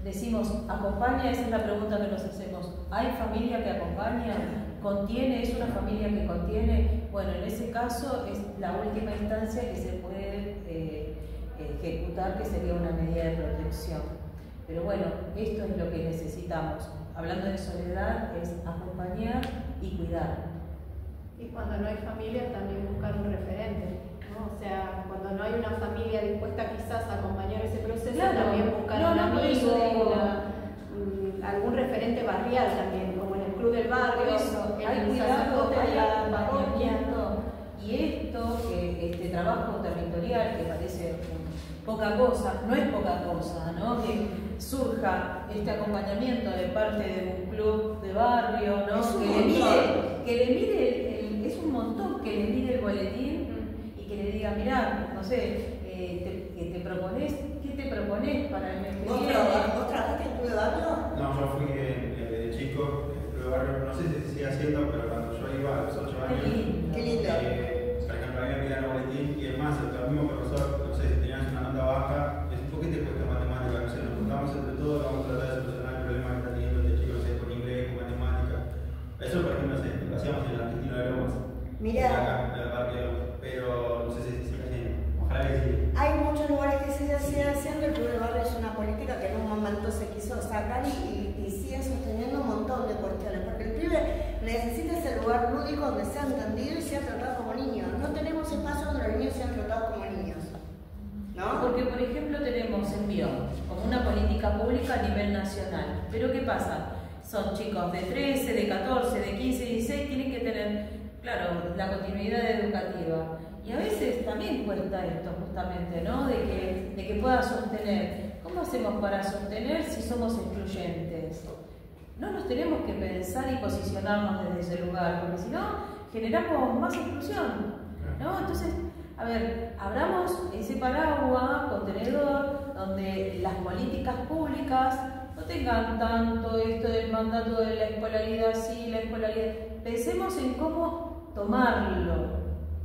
decimos, ¿acompaña? Esa es la pregunta que nos hacemos. ¿Hay familia que acompaña? ¿Contiene? ¿Es una familia que contiene? Bueno, en ese caso es la última instancia que se puede ejecutar, que sería una medida de protección. Pero bueno, esto es lo que necesitamos. Hablando de soledad, es acompañar y cuidar. Y cuando no hay familia, también buscar un referente, ¿no? O sea, cuando no hay una familia dispuesta quizás a acompañar ese proceso, Claro. también buscar No, un no, por eso amigo, digo. algún referente barrial también, como en el club del barrio, Por eso, en hay el cuidado, sacerdote de hay la parroquia. acompañamiento. Y esto, este trabajo territorial territorial, que parece poca cosa, no es poca cosa, ¿no? Que surja este acompañamiento de parte de un club de barrio, ¿no? Que le mire, es un montón, que le mire el boletín y que le diga, mirá, no sé, ¿qué te propones para el mes que viene? ¿Vos trabajaste en club de barrio? No, yo fui de chico, el club de barrio, no sé si se sigue haciendo, pero cuando yo iba a los 8 años, Qué lindo. por ejemplo, a mí me pidieron el boletín y es más, el mismo profesor, no sé, si tenías una nota baja, es ¿por qué te cuesta matemática? No sé, nos juntamos entre todos, vamos a tratar de solucionar el problema que está teniendo este chico, no sé, con inglés, con matemática. Eso, por ejemplo, no sé, lo hacíamos en el Argentino de Lomas. Mirá. Acá, en el parque de Lomas. Pero no sé si se sigue haciendo. Ojalá que sí. Hay muchos lugares que se siguen haciendo, el club de barrio es una política que en un momento se quiso sacar y siguen sosteniendo un montón de cuestiones, porque el pibe necesita ese lugar lúdico donde sea entendido y sea tratado como niño. No tenemos espacio donde los niños sean tratados como niños, ¿no? Porque, por ejemplo, tenemos envío como una política pública a nivel nacional. Pero ¿qué pasa? Son chicos de 13, de 14, de 15, 16, tienen que tener, claro, la continuidad educativa. Y a veces también cuesta esto, justamente, ¿no? De que pueda sostener. ¿Cómo hacemos para sostener si somos excluyentes? No nos tenemos que pensar y posicionarnos desde ese lugar, porque si no, generamos más exclusión, ¿no? Entonces, a ver, abramos ese paraguas, contenedor, donde las políticas públicas no tengan tanto esto del mandato de la escolaridad, sí, la escolaridad. Pensemos en cómo tomarlo.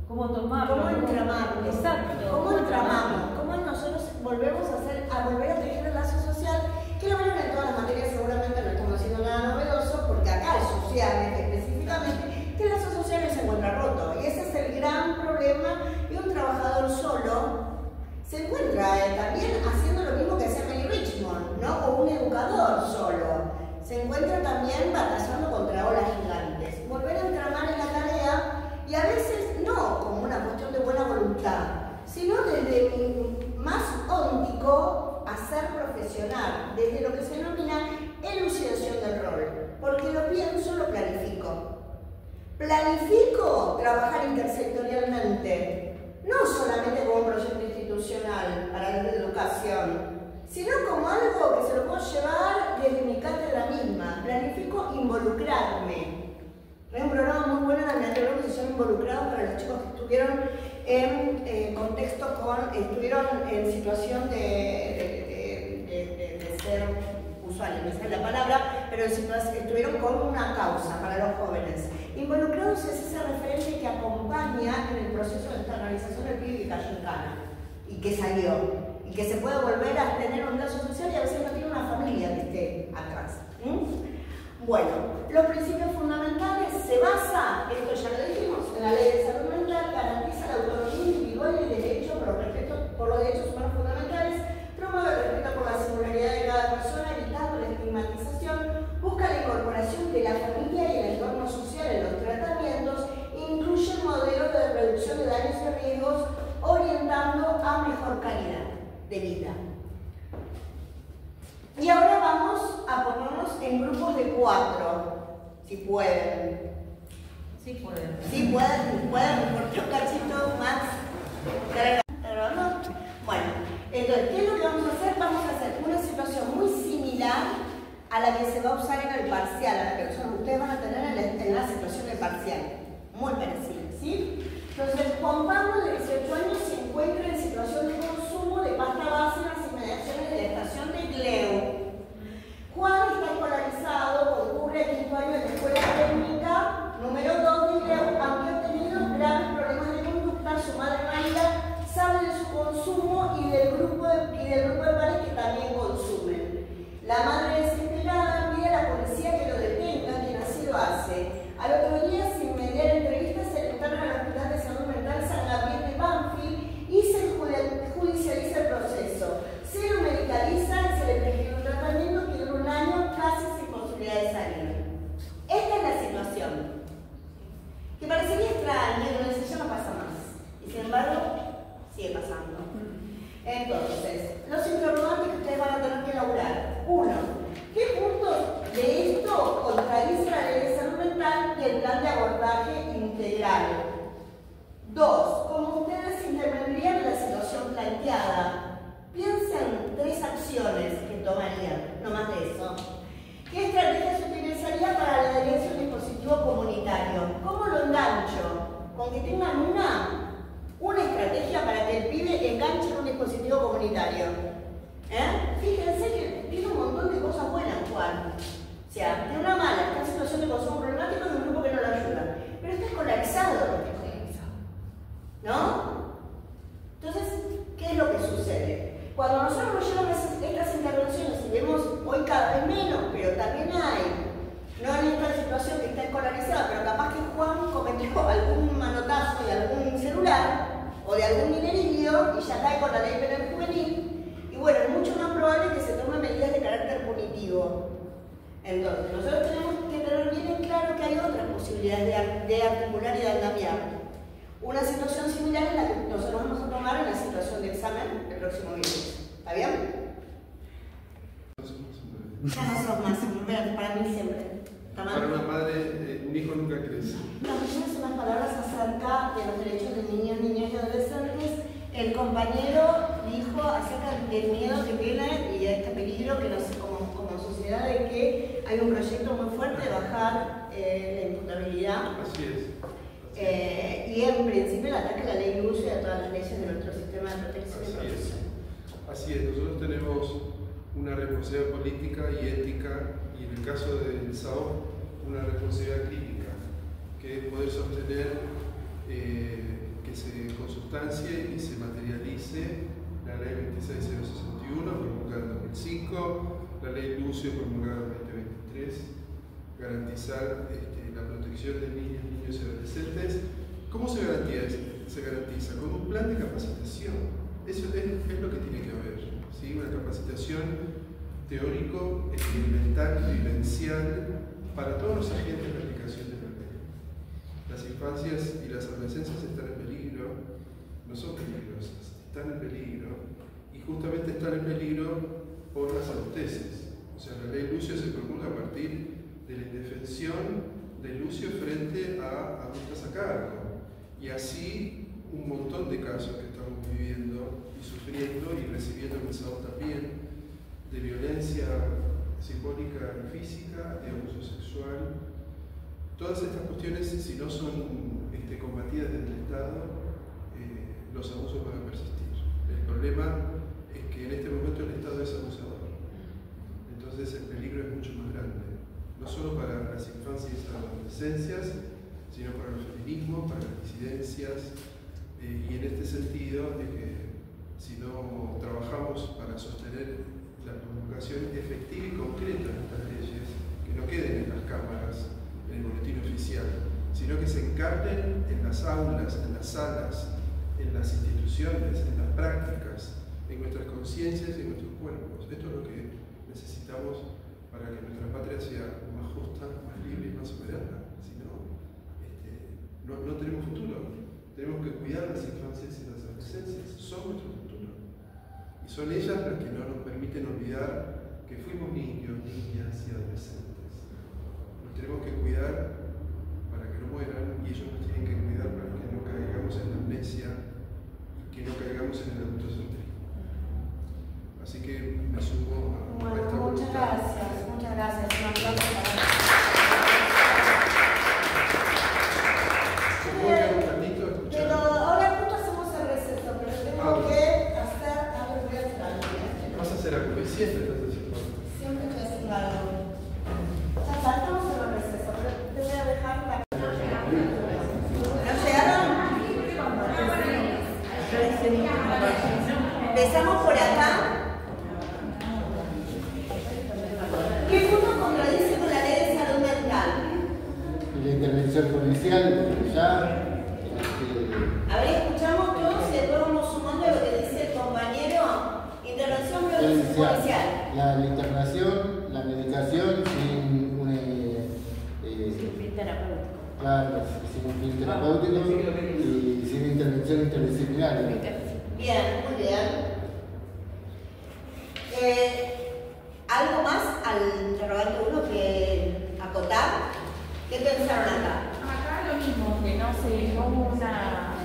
¿Cómo entramarlo? Exacto. ¿Cómo entramamos? ¿Cómo nosotros volvemos a volver a tener el lazo social? Que lo verán en todas las materias, seguramente no estamos haciendo nada novedoso, porque acá es social específicamente, que el lazo social se encuentra roto. Y ese es el gran problema, y un trabajador solo se encuentra también haciendo lo mismo que hacía Melly Richmond, ¿no? O un educador solo. Se encuentra también batallando contra olas gigantes. Volver a entramar en la tarea, y a veces no como una cuestión de buena voluntad, sino desde mi más óntico hacer profesional, desde lo que se denomina elucidación del rol. Porque lo pienso, lo planifico. Planifico trabajar intersectorialmente, no solamente como un proyecto institucional para la educación, sino como algo que se lo puedo llevar desde mi cátedra misma. Planifico involucrarme. Hay un programa muy bueno en la Nacional que se llama Involucrados para los chicos que estuvieron en contexto estuvieron en situación de ser usuarios, no sé la palabra, pero estuvieron con una causa para los jóvenes. Involucrados es ese referente que acompaña en el proceso de externalización del pibe que cayó en cana y que salió, y que se puede volver a tener un lazo social y a veces no tiene una familia que esté atrás. Bueno, los principios fundamentales se basa, esto ya lo dijimos, en la Ley de Salud Mental, garantiza la autonomía individual y derecho por los derechos humanos fundamentales, promueve el respeto por la singularidad de cada persona, evitando la estigmatización, busca la incorporación de la familia y el entorno social en los tratamientos, incluye modelos de reducción de daños y riesgos, orientando a mejor calidad de vida. Y ahora vamos a ponernos en grupos de 4, si pueden. Sí pueden. Sí pueden, porque un cachito más. ¿No? Bueno, entonces, ¿qué es lo que vamos a hacer? Vamos a hacer una situación muy similar a la que se va a usar en el parcial, a la que ustedes van a tener en la situación del parcial. Muy parecida, ¿sí? Entonces, Juan Pablo, de 18 años, se encuentra en situación de consumo de pasta base en las inmediaciones de la estación de Gleu. Juan está escolarizado, concurre el 5º año de la escuela técnica número 2 de Gleu, aunque ha tenido graves problemas de conducta. Su madre María sabe de su consumo y del grupo de padres que también consumen. La madre desesperada pide a la policía que lo detenga, quien así lo hace. Al otro día, sin mediar entrevistas, se le interna al Hospital de Salud Mental San Gabriel de Banfield y se judicializa el proceso. Se lo medicaliza y se le prescribe un tratamiento que dura un año casi sin posibilidad de salir. Esta es la situación. Que parecería extraña, pero en ya no pasa más. Y sin embargo, sigue pasando. Entonces, los interrogantes que ustedes van a tener que elaborar. 1. ¿Qué puntos de esto contradice la Ley de Salud Mental y el plan de abordaje integral? 2. ¿Cómo ustedes intervendrían en la situación que tengan una estrategia para que el pibe enganche en un dispositivo comunitario. Fíjense que tiene un montón de cosas buenas, Juan. O sea, de una mala, está en situación de consumo problemático de un grupo que no lo ayuda. Pero está escolarizado. ¿No? Entonces, ¿qué es lo que sucede? Cuando nosotros nos llevamos estas intervenciones y vemos hoy cada vez menos, pero también hay, no en esta situación que está escolarizada, pero capaz que Juan cometió algún manotazo de algún celular o de algún minerillo y ya cae con la ley penal juvenil, y bueno, es mucho más probable que se tomen medidas de carácter punitivo. Entonces, nosotros tenemos que tener bien en claro que hay otras posibilidades de articular y de andamiar. Una situación similar es la que nosotros vamos a tomar en la situación de examen el próximo viernes. ¿Está bien? Ya no somos más, para mí siempre. Para una madre, un hijo nunca crece. Las primeras son las palabras acerca de los derechos de niños, niñas y adolescentes. El compañero dijo acerca del miedo que tiene y de este peligro que nos, como sociedad, de que hay un proyecto muy fuerte de bajar la imputabilidad. Así es. Y en principio el ataque a la ley Lucio y a todas las leyes de nuestro sistema de protección y protección. Así es, nosotros tenemos una responsabilidad política y ética, y en el caso del SAO, una responsabilidad crítica, que es poder sostener que se consustancie y se materialice la ley 26061, promulgada en 2005, la ley Lucio, promulgada en 2023, garantizar la protección de niños, niños y adolescentes. ¿Cómo se garantiza? Se garantiza con un plan de capacitación. Eso es lo que tiene que haber, ¿sí? Una capacitación teórico, experimental, vivencial para todos los agentes de aplicación de la ley. Las infancias y las adolescencias están en peligro, no son peligrosas, están en peligro, y justamente están en peligro por las adulteces. O sea, la ley Lucio se promulga a partir de la indefensión de Lucio frente a adultas a cargo, y así un montón de casos que estamos viviendo y sufriendo y recibiendo en el SAO también, de violencia simbólica y física, de abuso sexual. Todas estas cuestiones, si no son combatidas desde el Estado, los abusos van a persistir. El problema es que en este momento el Estado es abusador, entonces el peligro es mucho más grande, no solo para las infancias y las adolescencias, sino para el feminismo, para las disidencias, y en este sentido de que si no trabajamos para sostener la promulgación efectiva y concreta de estas leyes, que no queden en las cámaras, en el boletín oficial, sino que se encarnen en las aulas, en las salas, en las instituciones, en las prácticas, en nuestras conciencias y en nuestros cuerpos. Esto es lo que necesitamos para que nuestra patria sea más justa, más libre y más soberana. Si no, no tenemos futuro. Tenemos que cuidar las infancias y las adolescencias. Son nuestro futuro. Y son ellas las que no nos permiten olvidar que fuimos niños, niñas y adolescentes. Nos tenemos que cuidar para que no mueran, y ellos nos tienen que cuidar para que no caigamos en la amnesia y que no caigamos en el adultocentrismo. Así que me sumo a esta voluntad. Muchas gracias. Un aplauso para pero ahora justo hacemos el receso, pero tengo que hacer algo. ¿Vas a hacer algo? Siempre estás haciendo algo. Siempre estoy haciendo algo. Ya saltamos en el receso, pero te voy a dejar la... ¿No llegaron? Empezamos por acá. ¿Qué punto contradice con la ley de salud mental? La intervención policial, ya. A ver, escuchamos todos y después vamos sumando lo que dice el compañero. Intervención policial. La internación, la medicación sin un fin terapéutico. Claro, sin un fin terapéutico y sin intervención interdisciplinaria. Bien, muy bien. ¿Algo más al interrogante 1 que acotar? ¿Qué pensaron acá? Acá lo mismo, que no hubo una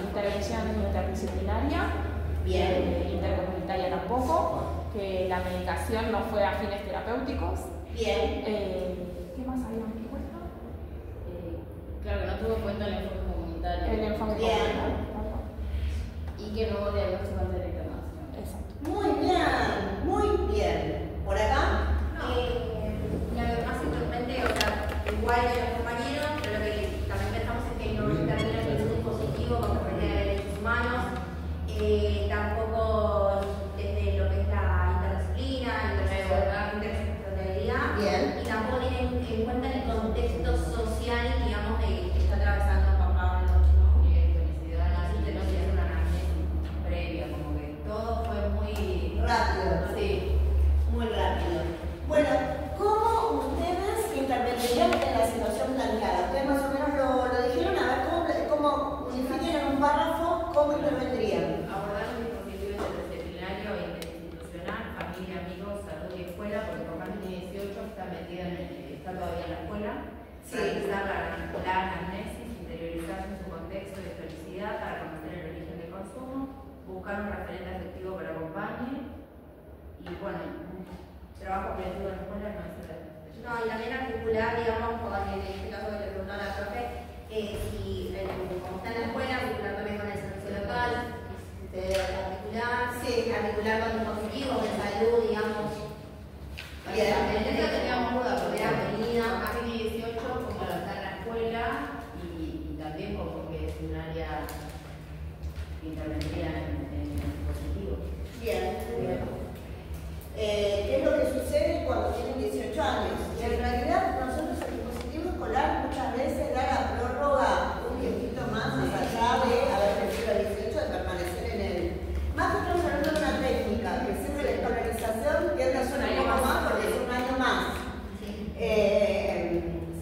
intervención interdisciplinaria, intercomunitaria tampoco, que la medicación no fue a fines terapéuticos. Bien. ¿Qué más habíamos puesto? Claro, que no tuvo en cuenta el enfoque comunitario comunitario. El enfoque Bien. comunitario. Y que no diagnóstico ante la internación. Exacto. Muy bien, muy bien. ¿Por acá? Y además simplemente, o sea, igual que los compañeros, pero lo que también pensamos es que no interviene ningún dispositivo con respecto a derechos humanos, tampoco desde lo que es la interdisciplina, intersectorialidad, Bien. y tampoco tienen en cuenta el contexto social, digamos, que está atravesando Juan Pablo VIII, ¿no? Y historicidad, no existe, no tiene una análisis previa, como que todo fue muy Rápido. Sí. Muy rápido. Bueno, ¿cómo ustedes intervendrían en la situación planteada? Ustedes más o menos lo dijeron, a ver cómo unifiquen en un párrafo, ¿cómo intervendrían? Abordar un dispositivo interdisciplinario e interinstitucional, familia, amigos, salud y escuela, porque por más de 18 está metida está todavía en la escuela. Sí. Realizar la anamnesis, interiorizarse en su contexto de felicidad para conocer el origen del consumo, buscar un referente afectivo que lo acompañe y bueno, trabajo colectivo en la escuela no es el No, y también articular, digamos, con en este caso que le preguntaba a la profe, si como está en la escuela, articular también con el servicio local, articular con dispositivos de salud, digamos. Bien. En eso teníamos duda, porque Era era avenida. más de 18, como está en la escuela y también como que es un área que intervendría en el dispositivo. Bien. ¿Qué es lo que sucede cuando tienen 18 años? En realidad, nosotros el dispositivo escolar muchas veces da la prórroga un tiempito más allá de haber crecido a 18, de permanecer en él. Más que estamos hablando de una técnica, que siempre la escolarización tiende a ser un poco más porque es un año más.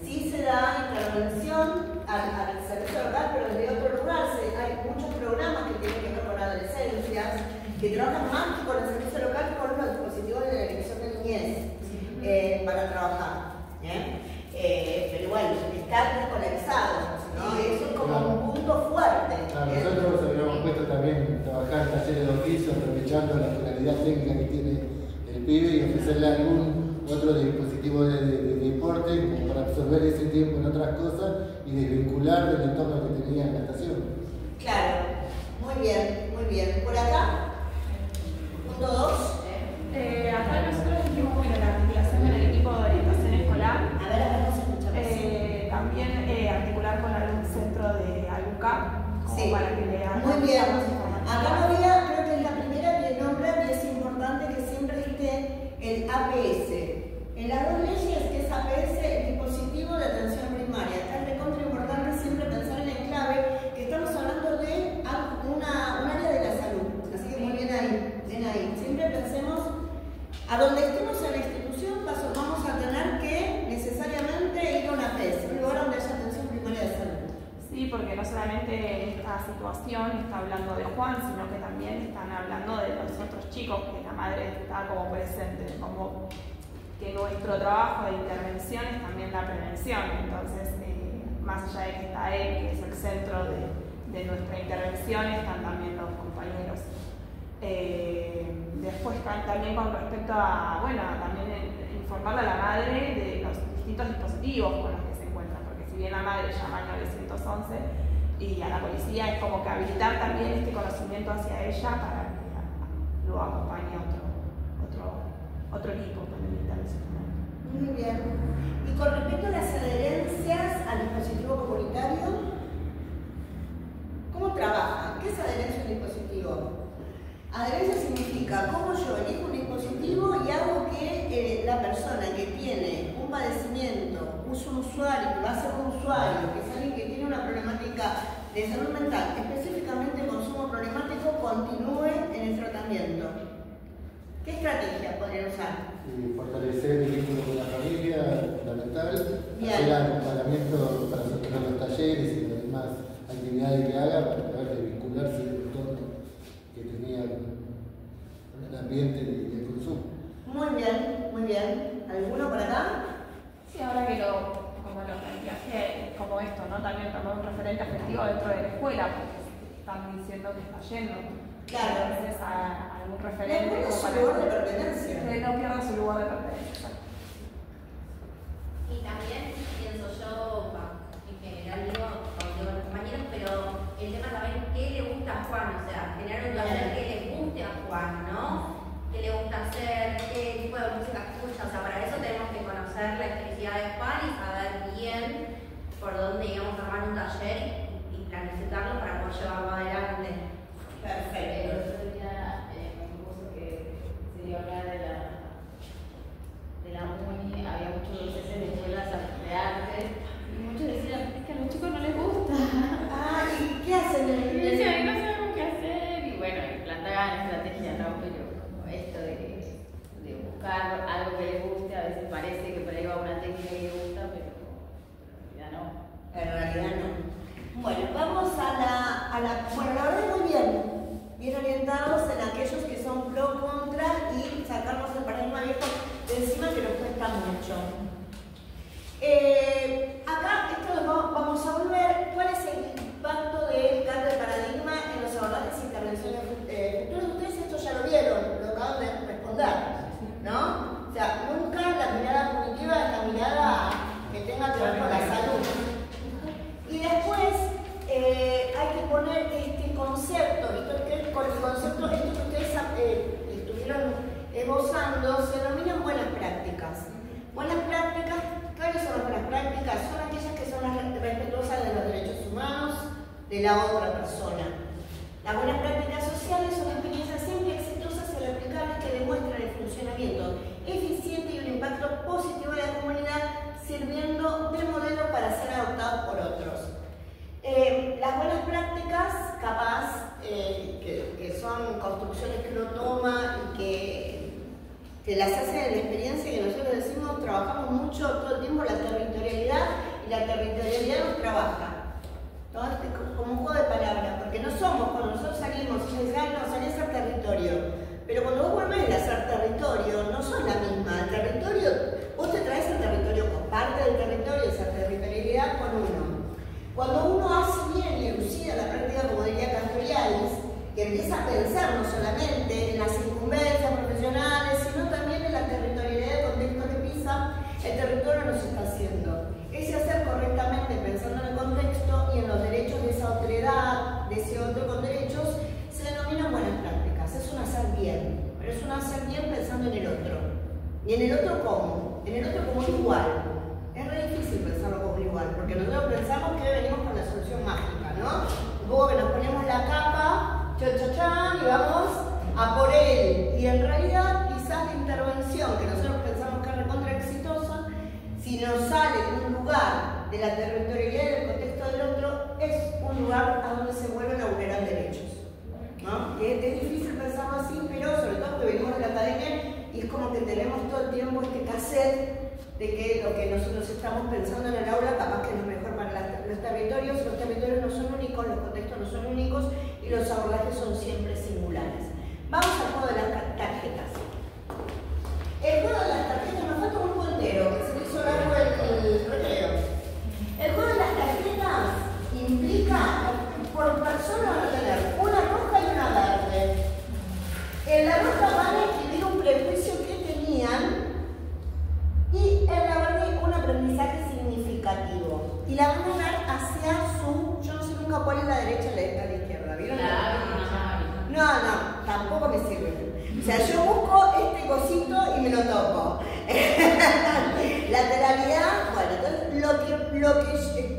Sí se da intervención al servicio local, pero desde otro lugar. Hay muchos programas que tienen que ver con adolescencias, que trabajan más con el servicio local que con los dispositivos de la dirección de niñez para trabajar. Pero bueno, están desconexados, ¿no? Eso es como un punto fuerte. Nosotros habíamos puesto también trabajar en talleres de oficio, aprovechando la pluralidad técnica que tiene el pibe y ofrecerle algún otro dispositivo de deporte como para absorber ese tiempo en otras cosas y desvincular del entorno que tenía en la estación. Claro, muy bien, muy bien. ¿Por acá? Punto 2. Acá nosotros dijimos, bueno, la articulación con el equipo de orientación escolar. A ver, vamos a escuchar. También articular con algún centro de ALUCAP, como Sí. para que le hagan Muy bien. más información. Acá María creo que es la primera que nombran y es importante que siempre esté el APS. En las dos leyes que es APS, el dispositivo de atención primaria. Es recontra importante siempre pensar en el clave que estamos hablando de un área de la salud. Así que muy bien ahí. Siempre pensemos a donde estemos en la institución vamos a tener que necesariamente ir a una APS, un lugar donde haya atención primaria de salud. Sí, porque no solamente esta situación está hablando de Juan, sino que también están hablando de los otros chicos, que la madre está como presente, como que nuestro trabajo de intervención es también la prevención. Entonces, más allá de que está él, que es el centro de nuestra intervención, están también los compañeros. Después también con respecto a, bueno, también informarle a la madre de los distintos dispositivos con los que se encuentran, porque si bien la madre llama al 911 y a la policía, es como que habilitar también este conocimiento hacia ella para que lo acompañe otro equipo también internacional. Muy bien. Y con respecto a las adherencias al dispositivo comunitario, ¿cómo trabajan? ¿Qué es adherencia a un dispositivo? Adherencia significa cómo yo elijo un dispositivo y hago que la persona que tiene un padecimiento, es un usuario, que va a ser un usuario, que es alguien que tiene una problemática de salud mental, específicamente consumo problemático, continúe en el tratamiento. ¿Qué estrategia podrían usar? Fortalecer el vínculo con la familia, fundamental. Bien. Hacer acompañamiento para sostener los talleres y las demás actividades que haga para poder desvincularse del entorno que tenía el ambiente y el consumo. Muy bien, muy bien. ¿Alguno por acá? Sí, ahora que como lo planteaste, como esto, ¿no? También tomar un referente afectivo dentro de la escuela, porque están diciendo que está yendo. Claro. Entonces, a algún referente. No pierda como su para lugar de pertenencia. que no pierda su lugar de pertenencia. Y también pienso yo, en general digo, con los compañeros, pero qué le gusta a Juan, o sea, generar un taller que le guste a Juan, ¿no? ¿Qué le gusta hacer? ¿Qué tipo de música escucha? O sea, para eso tenemos que conocer la experiencia de Juan y saber bien por dónde íbamos a armar un taller y planificarlo para poder llevarlo adelante. Perfecto. El otro día me propuso que se iba a hablar de la MUNI, había muchos docentes de escuelas de arte y muchos decían, es que a los chicos no les gusta. Ah, ¿y qué hacen? Y decían, no sabemos qué hacer, y bueno, y planteaban estrategias, ¿no? Pero como esto de buscar algo que les guste, a veces parece que por ahí va una técnica que les gusta, pero en realidad no. En realidad no. Bueno, vamos bueno, la verdad muy bien orientados en aquellos que son pro, contra y sacarnos el paradigma viejo de encima que nos cuesta mucho. Acá esto vamos a volver, ¿cuál es el impacto del cambio de paradigma en los abordajes e intervenciones futuras? Ustedes esto ya lo vieron, lo acaban de responder, ¿no? O sea, nunca la mirada punitiva es la mirada que tenga que ver con la salud. Y después hay que poner este concepto, con el concepto, esto que ustedes estuvieron esbozando, se denominan buenas prácticas. Buenas prácticas, ¿cuáles son las buenas prácticas? Son aquellas que son las respetuosas de los derechos humanos de la otra persona. Las buenas prácticas sociales son experiencias siempre exitosas y aplicables que demuestran el funcionamiento eficiente y un impacto positivo de la comunidad, sirviendo de modelo para ser adoptados por otros. Las buenas prácticas, capaz, que son construcciones que uno toma y que las hace en la experiencia que nosotros decimos, trabajamos mucho todo el tiempo la territorialidad y la territorialidad nos trabaja. ¿No? Como un juego de palabras, porque no somos, cuando nosotros salimos y dicen, ay, no, salí a hacer territorio. Pero cuando vos volvés a hacer territorio, no son la misma. El territorio, vos te traes el territorio con parte del territorio, esa territorialidad con uno. Cuando uno hace bien y elucida la práctica, como diría Castoriadis, que empieza a pensar no solamente en las incumbencias profesionales, sino también en la territorialidad del contexto que pisa, el territorio nos está haciendo. Ese hacer correctamente pensando en el contexto y en los derechos de esa otredad, de ese otro con derechos, se denominan buenas prácticas. Es un hacer bien, pero es un hacer bien pensando en el otro. ¿Y en el otro cómo? En el otro como igual. Es re difícil pensarlo como igual, porque nosotros pensamos que venimos con la solución mágica, ¿no? Un poco que nos ponemos la capa, y vamos a por él. Y en realidad, quizás la intervención que nosotros pensamos que es recontra exitosa, si nos sale de un lugar de la territorialidad y del contexto del otro, es un lugar a donde se vuelven a vulnerar derechos, ¿no? Es difícil pensarlo así, pero sobre todo porque venimos de la academia y es como que tenemos todo el tiempo este cassette de que lo que nosotros estamos pensando en el aula capaz que es lo mejor para los territorios no son únicos, los contextos no son únicos y los abordajes son siempre singulares. Vamos al juego de las tarjetas. El juego de las tarjetas nos falta un grupo entero, que se me hizo largo el recreo. El juego de las tarjetas implica, por persona van a tener una roja y una verde. En la roja van a escribir un prejuicio que tenían y en la verde un aprendizaje significativo. Y la van a dar hacia su, yo no sé nunca cuál es la derecha y la izquierda, ¿vieron? No, tampoco me sirve. O sea, yo busco este cosito y me lo toco. Lateralidad, bueno, entonces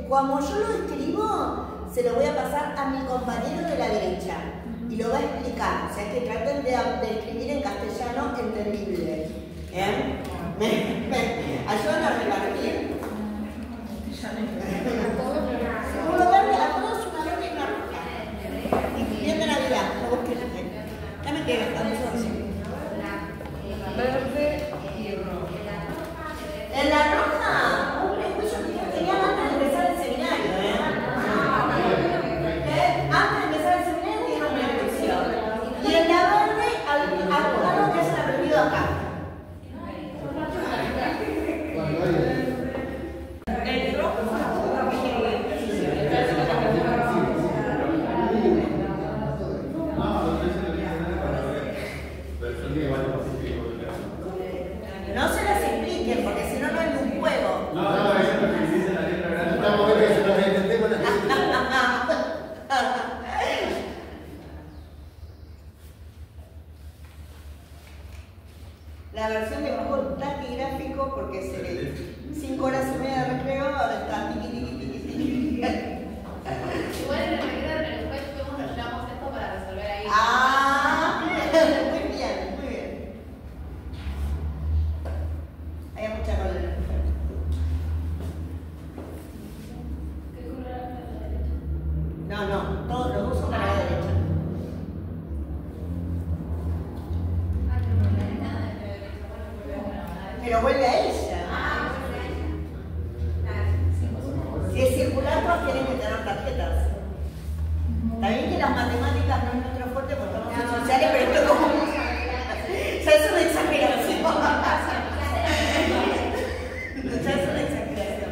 como yo lo escribo, se lo voy a pasar a mi compañero de la derecha y lo va a explicar. O sea, que traten de escribir en castellano entendible. ¿Me ayudan a repartir? Uno verde, a todos una verde y una roja. Bien de Navidad, no busquen la gente. Ya me quedé, verde y roja. En la roja, un prejuicio que tenían antes de empezar el seminario, Antes de empezar el seminario tenían un prejuicio. Y en la verde, algo que hayan aprendido acá. El rojo la versión de bajo taquigráfico porque se le 5 horas y media de recreo, ahora está tiqui, tiqui, tiqui, tiqui. Igual en el recreo, en el juez, ¿cómo nos llevamos esto para resolver ahí? Ah, muy bien, muy bien. Hay mucha color. ¿Qué color era la derecha? No, todos los uso para la derecha. Ah, que no hay nada de la derecha. Bueno, vuelve a una. Pero vuelve a ella. Ah, vuelve a ella. Claro, sí. Si es circular, todos tienen que tener tarjetas. Está bien que las matemáticas no es nuestro fuerte porque estamos en sociales, pero esto como ya es una exageración. Ya es una exageración.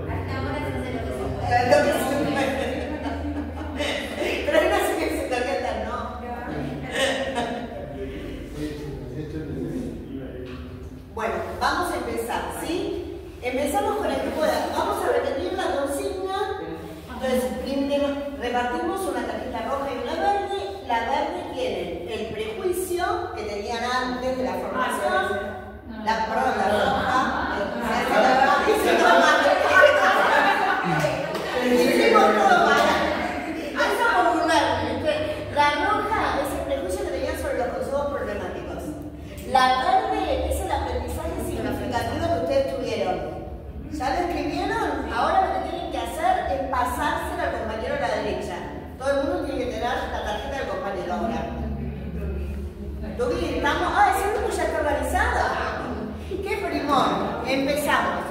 Hasta ahora se hace lo que se puede. Lo que se puede. Pero hay unas que se tarjetas, ¿no? Bueno, vamos a empezar, ¿sí? Empezamos con el grupo de... Vamos a repetir la consigna. Entonces, primero repartimos una tarjeta roja y una verde. La verde tiene el prejuicio que tenían antes de la formación. La roja. Hicimos todo mal. Eso como un verde. La roja es el prejuicio que tenían sobre los consumos problemáticos. La verde es el aprendizaje significativo que ustedes tuvieron. ¿Ya lo escribieron? Ahora lo que tienen que hacer es pasárselo al compañero a la derecha. Todo el mundo tiene que tener la tarjeta del compañero ahora. Tuki, estamos... Ah, ese grupo ya está organizado. ¡Qué primor! Empezamos.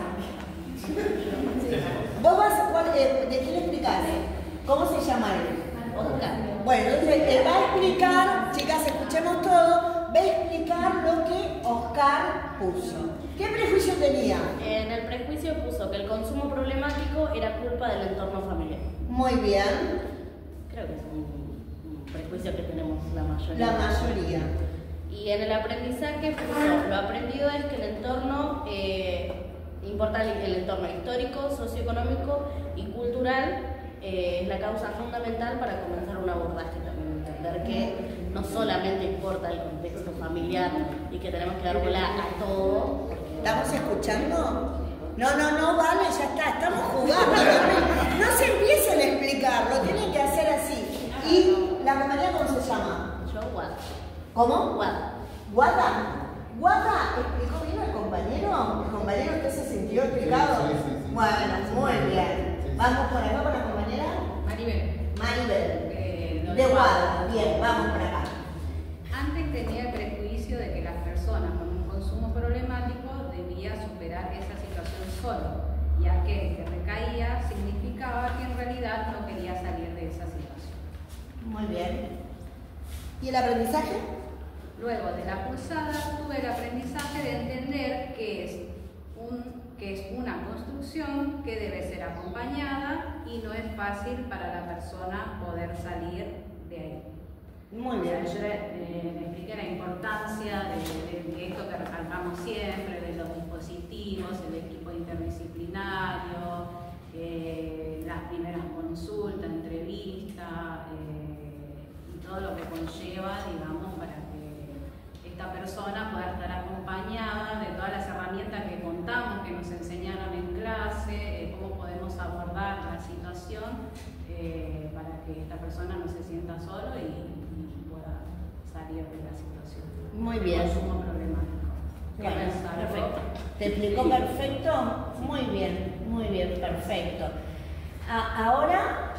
¿Vos vas de quién explicás? ¿Cómo se llama él? Oscar. Bueno, entonces él va a explicar, chicas, escuchemos todo, va a explicar lo que Oscar puso. ¿Qué prejuicio tenía? En el prejuicio puso que el consumo problemático era culpa del entorno familiar. Muy bien. Creo que es un prejuicio que tenemos la mayoría. La mayoría. Y en el aprendizaje puso, lo aprendido es que el entorno, importa el entorno histórico, socioeconómico y cultural, es la causa fundamental para comenzar un abordaje también. Entender que no solamente importa el contexto familiar y que tenemos que dar bola a todo. ¿Estamos escuchando? No, vale, ya está, estamos jugando. No se empiecen a explicar, lo tienen que hacer así. ¿Y la compañía cómo se llama? Yo, Guada. ¿Cómo? Guada. ¿Guada? ¿Guada explicó bien al compañero? ¿El compañero usted se sintió explicado? Sí. Bueno, muy bien. Sí. Vamos por acá con la compañera. Maribel. De Guada. Bien, vamos por acá. Antes tenía el prejuicio de que las personas con un consumo problemático debían superar esa situación solo, y aquel que recaía significaba que en realidad no quería salir de esa situación. Muy bien. ¿Y el aprendizaje? Luego de la pulsada tuve el aprendizaje de entender que es una construcción que debe ser acompañada y no es fácil para la persona poder salir de ahí. Muy bien. Yo le expliqué la importancia de esto que recalcamos siempre, de los dispositivos, el equipo interdisciplinario, las primeras consultas, entrevistas, y todo lo que conlleva, digamos, para que esta persona pueda estar acompañada de todas las herramientas que contamos, que nos enseñaron en clase, cómo podemos abordar la situación para que esta persona no se sienta solo y pueda salir de la situación. Muy bien. Consumo problemático. Bueno, perfecto. ¿Te explicó perfecto? Muy bien, perfecto. Ahora,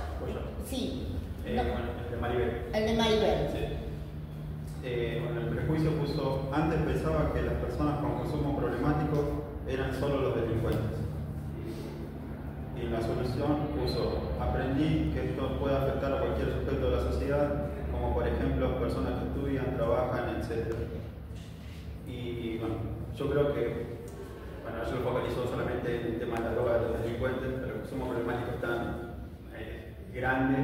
sí. Bueno, el de Maribel. El de Maribel. Sí. Bueno, el prejuicio puso, antes pensaba que las personas con consumo problemático eran solo los delincuentes. Y en la solución puso, aprendí que esto puede afectar a cualquier sujeto de la sociedad, como por ejemplo personas que estudian, trabajan, etc. Y bueno, yo creo que, bueno, yo lo focalizo solamente en el tema de la droga de los delincuentes, pero el consumo problemático es tan grande,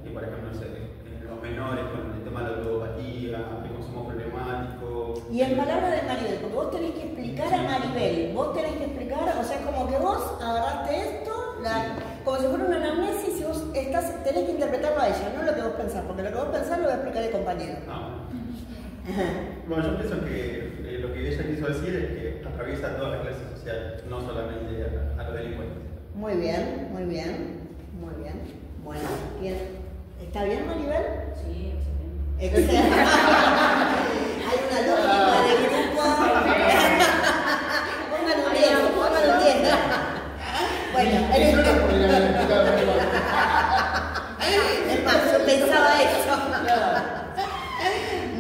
y por ejemplo, no sé, en los menores con el tema de la ludopatía, el consumo problemático. Y en palabras de Maribel, porque vos tenés que explicar a Maribel, vos tenés que explicar, o sea, como que vos agarraste esto, como si fuera una anamnesis, y vos tenés que interpretarlo a ella, no lo que vos pensás, porque lo que vos pensás lo va a explicar el compañero. Bueno, yo pienso que lo que ella quiso decir es que atraviesa a todas las clases sociales, no solamente a los delincuentes. Muy bien, muy bien, muy bien. Bueno, bien. ¿Está bien, Maribel? Sí, excelente. Hay una lógica de grupo. Pónganle un 10, pónganle un 10. Bueno, es más, yo pensaba eso.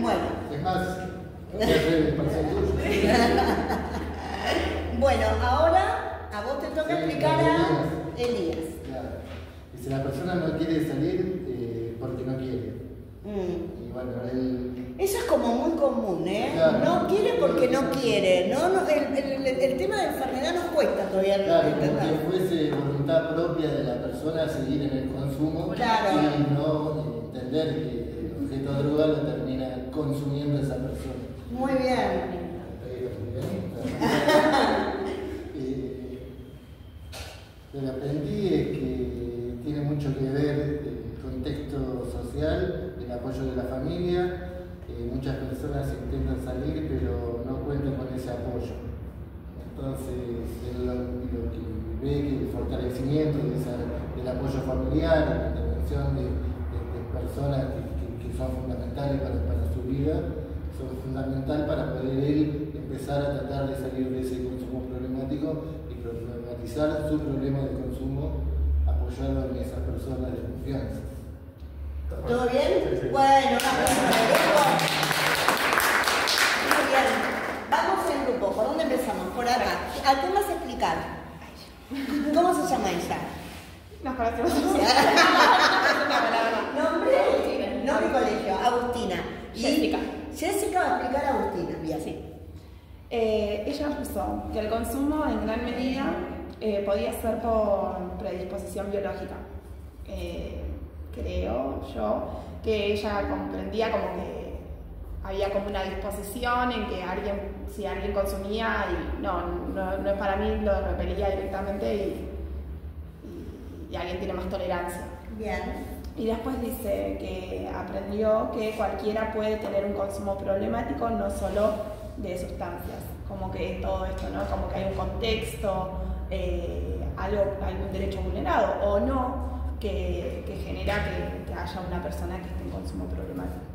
Bueno. Es más, voy a hacer el parcial tuyo. Bueno, ahora a vos te toca explicar a Elías. Claro. Y si la persona no quiere salir, porque no quiere. Y bueno, él... Eso es como muy común, ¿eh? Claro. No quiere porque no quiere. El tema de enfermedad nos cuesta todavía. Claro, como que fuese voluntad propia de la persona seguir en el consumo. Claro. Y no entender que el objeto de droga lo termina consumiendo esa persona. Muy bien. Lo que aprendí es que tiene mucho que ver el contexto social, el apoyo de la familia. Muchas personas intentan salir pero no cuentan con ese apoyo. Entonces, él lo que ve que el fortalecimiento del apoyo familiar, la intervención de personas que son fundamentales para su vida, son fundamental para poder él empezar a tratar de salir de ese consumo problemático y problematizar su problema de consumo apoyado en esas personas de confianza. ¿Todo bien? Sí, sí. Bueno, muy bien. Vamos en grupo. ¿Por dónde empezamos? Por acá. Al tema es explicar. ¿Cómo se llama ella? Nos conocemos. Nombre y colegio. Agustina. Jessica. Jessica va a explicar a Agustina. Bien. Sí. Ella expresó que el consumo en gran medida podía ser por predisposición biológica. Creo yo que ella comprendía como que había como una disposición en que si alguien consumía y no es para mí, lo repelía directamente y alguien tiene más tolerancia. Bien. Y después dice que aprendió que cualquiera puede tener un consumo problemático, no solo de sustancias, como que todo esto, ¿no? Como que hay un contexto, algún derecho vulnerado o no, que genera que haya una persona que esté en consumo problemático.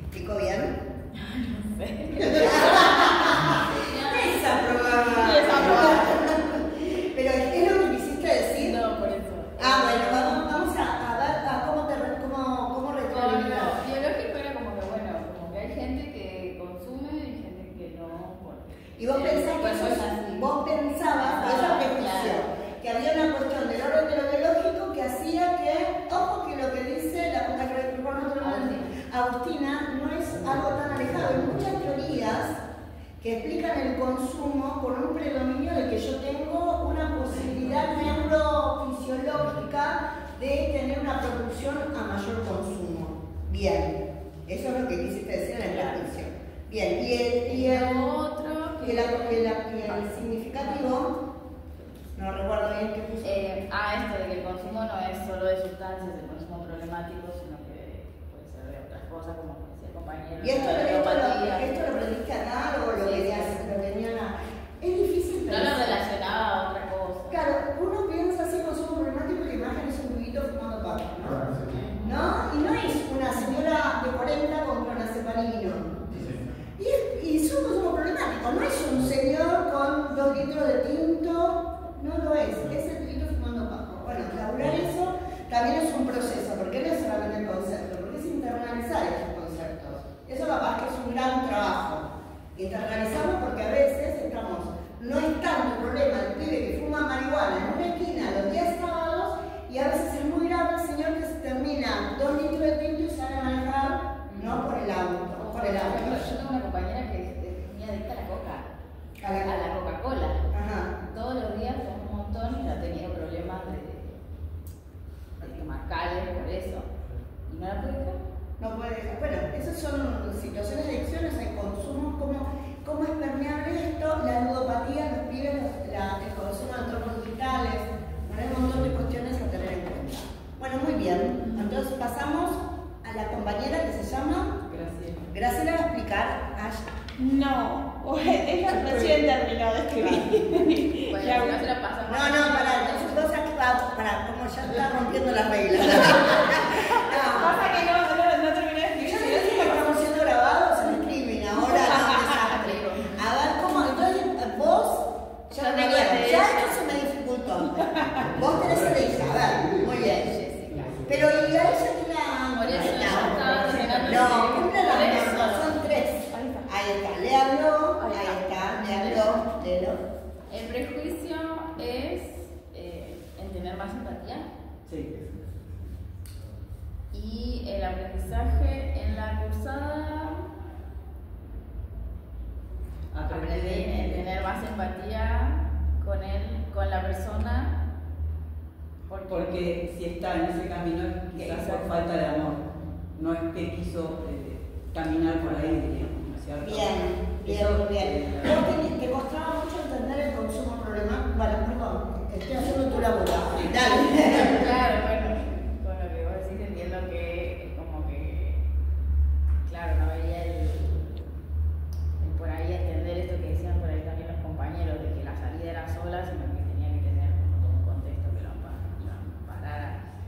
¿Explico bien? No sé. Desaprobada. Pero es lo que quisiste decir. No, por eso. Bueno, vamos a ver cómo retroalimentar. No, biológico era como que hay gente que consume y gente que no. Y vos pensabas, esa prejuicio, que había una cuestión del orden de lo biológico que hacía que, ojo que lo que dice Agustina no es algo tan alejado. Hay muchas teorías que explican el consumo con un predominio de que yo tengo una posibilidad neurofisiológica de tener una producción a mayor consumo. Bien, eso es lo que quisiste decir en el prejuicio. Bien, y el significativo, no recuerdo bien qué puso. Esto de que el consumo no es solo de sustancias, el consumo problemático, sino que puede ser de otras cosas, como decía el compañero. ¿Y esto lo aprendiste acá o lo tenían a... Es difícil pensar. No lo relacionaba a otra cosa. Claro, uno piensa así consumo problemático y la imagen es un pibito fumando papas, ¿no? Y no es una señora de 40 con clonazepam y vino. Y es un consumo problemático, no es un señor con 2 litros de tinto, no lo es el pibito fumando papas. Bueno, laburar eso también es un proceso, porque no es solamente el concepto, porque es internalizar esos conceptos. Eso capaz que es un gran trabajo. Internalizarlo porque a veces no es tanto el problema del pibe que fuma marihuana en una esquina los días sábados y a veces es muy grave el señor que se termina 2 litros de tinto y sale a manejar, no por el auto. Yo tengo una compañera que es muy adicta a la coca, a la Coca-Cola. Todos los días toma un montón y ha tenido problemas estomacales por eso. Y no la puede dejar. No puede dejar. Bueno, esas son situaciones de adicciones, hay consumo, cómo es permeable esto, la ludopatía, los pibes, el consumo de entornos digitales. Bueno, hay un montón de cuestiones a tener en cuenta. Bueno, muy bien. Entonces pasamos a la compañera que se llama Graciela va a explicar a... No, Ella recién terminó de escribir. Bueno, Ya, si no se lo pasamos. No, para nosotros aquí para como ya está rompiendo las reglas. pasa que no terminé de escribir. Yo sé que estamos siendo grabados en streaming, ahora no desastre. A ver cómo, entonces vos, ya esto se me dificultó. Vos tenés una hija, a ver, muy bien. Pero y a ella que la... Por eso No, cumple las normas, son 3. Ahí está, léalo, léelo. El prejuicio es en tener más empatía. Sí. Y el aprendizaje en la cursada, aprendí en tener más empatía con la persona. Porque si está en ese camino es quizás por falta de amor, no es que quiso caminar por ahí, digamos, ¿no es cierto? Bien. ¿Vos te costaba mucho entender el consumo problemático? Bueno, perdón, estoy haciendo tu laburo. Dale. Claro, bueno, con lo que vos decís entiendo que es como que, claro, no veía el por ahí entender esto que decían por ahí también los compañeros, de que la salida era sola, sino que tenía que tener como todo un contexto que lo parara.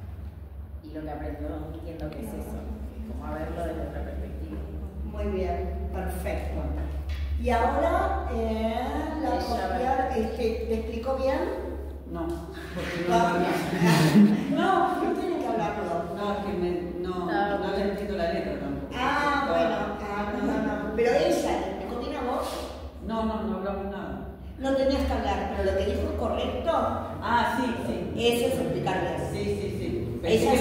Y lo que aprendió entiendo que es eso, como a verlo desde otra perspectiva. Muy bien, perfecto. Y ahora, la copia, ¿te explicó bien? No, porque no tienen que hablarlo. No, es que no le entiendo la letra tampoco. No. Pero ella, ¿te explicó bien a vos? No hablamos nada. No tenías que hablar, pero lo que dijo es correcto. Sí. Eso es explicarle. Sí. Ella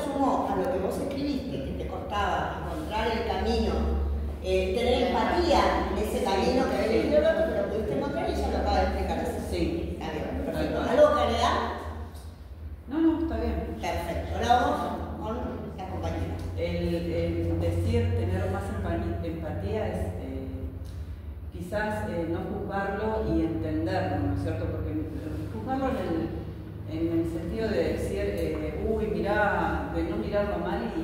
sumó a lo que vos escribiste, que te costaba encontrar el camino, tener empatía en ese camino que había elegido el otro, pero pudiste encontrar y ella lo acaba de explicar así. Sí. Está bien, perfecto. ¿Algo que agregar? No, está bien. Perfecto. Ahora vamos con la compañera. El decir tener más empatía es quizás no juzgarlo y entenderlo, ¿no es cierto? Porque juzgarlo en el sentido de decir, mirá, de no mirarlo mal y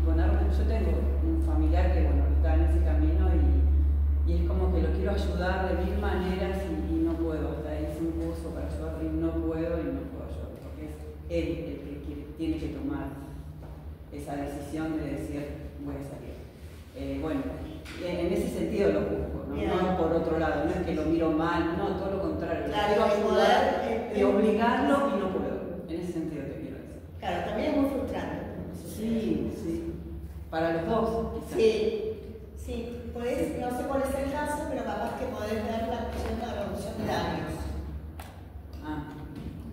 ponerme. Yo tengo un familiar que, está en ese camino y es como que lo quiero ayudar de mil maneras y no puedo. Hasta hice un curso para ayudarlo y no puedo ayudarlo, porque es él el que tiene que tomar esa decisión de decir, voy a salir. En ese sentido lo juzgo, no por otro lado, no es que lo miro mal, no, todo lo contrario. Quiero ayudar y obligarlo y no puedo. En ese sentido te quiero decir. Claro, también es muy frustrante. Sí. Para los dos, quizás. Sí. No sé cuál es el caso, pero capaz que podés ver la cuestión de la reducción de daños.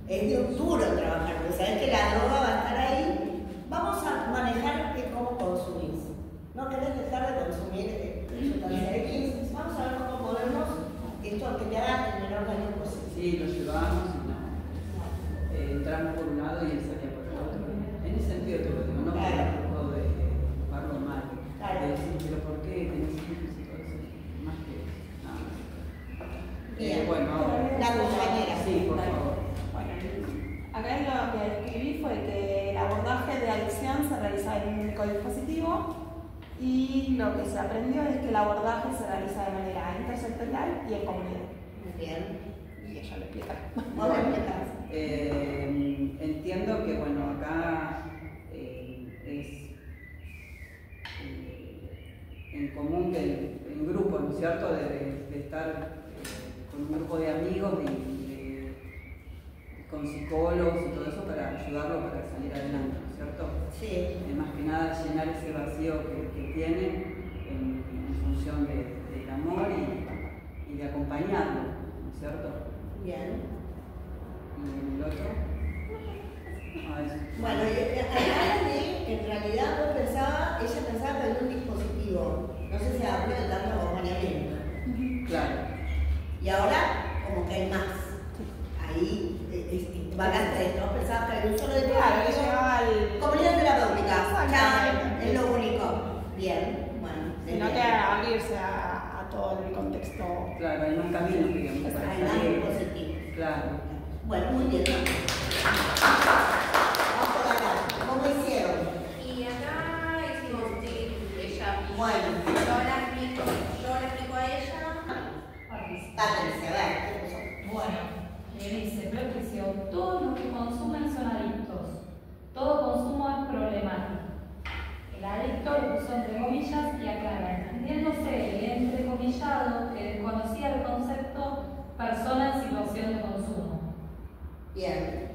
Es duro trabajar, porque sabés que la droga va a estar ahí. Vamos a manejar cómo consumís. No querés dejar de consumir sustancia X. Vamos a ver cómo podemos esto que te haga el menor daño posible. Sí, lo llevamos y entramos por un lado y él salía por el otro. En ese sentido te lo digo, no por el juego de jugarlo mal. De decir, pero ¿por qué tenés hijos y todo eso? Más que nada más. Bien. Ahora. La compañera. Sí, por favor. Acá lo que escribí fue que el abordaje de adicción se realiza en un único dispositivo y lo que se aprendió es que el abordaje se realiza de manera intersectorial y en comunidad. Bien. Y ella lo explica. ¿Vos lo explicás? Entiendo que, acá es en común en grupo, ¿no es cierto? De estar con un grupo de amigos con psicólogos y todo eso para ayudarlo para salir adelante, ¿no es cierto? Sí. Más que nada llenar ese vacío que tiene en función del amor y de acompañarlo, ¿no es cierto? Bien. ¿Y el otro? Bueno, en realidad ella pensaba que había un dispositivo, no sé si habló de tanto acompañamiento. Claro. Y ahora, como que hay más. Ahí van las tres, ¿no? Pensaba que había un solo dispositivo. Comunidad terapéutica, es lo único. Bien, Sino que abrirse a todo el contexto. Claro, hay más caminos, digamos. Hay más dispositivos. Claro. Bueno, muy bien. ¿Cómo hicieron? Y acá hicimos ella. Bueno. Yo la explico Bien.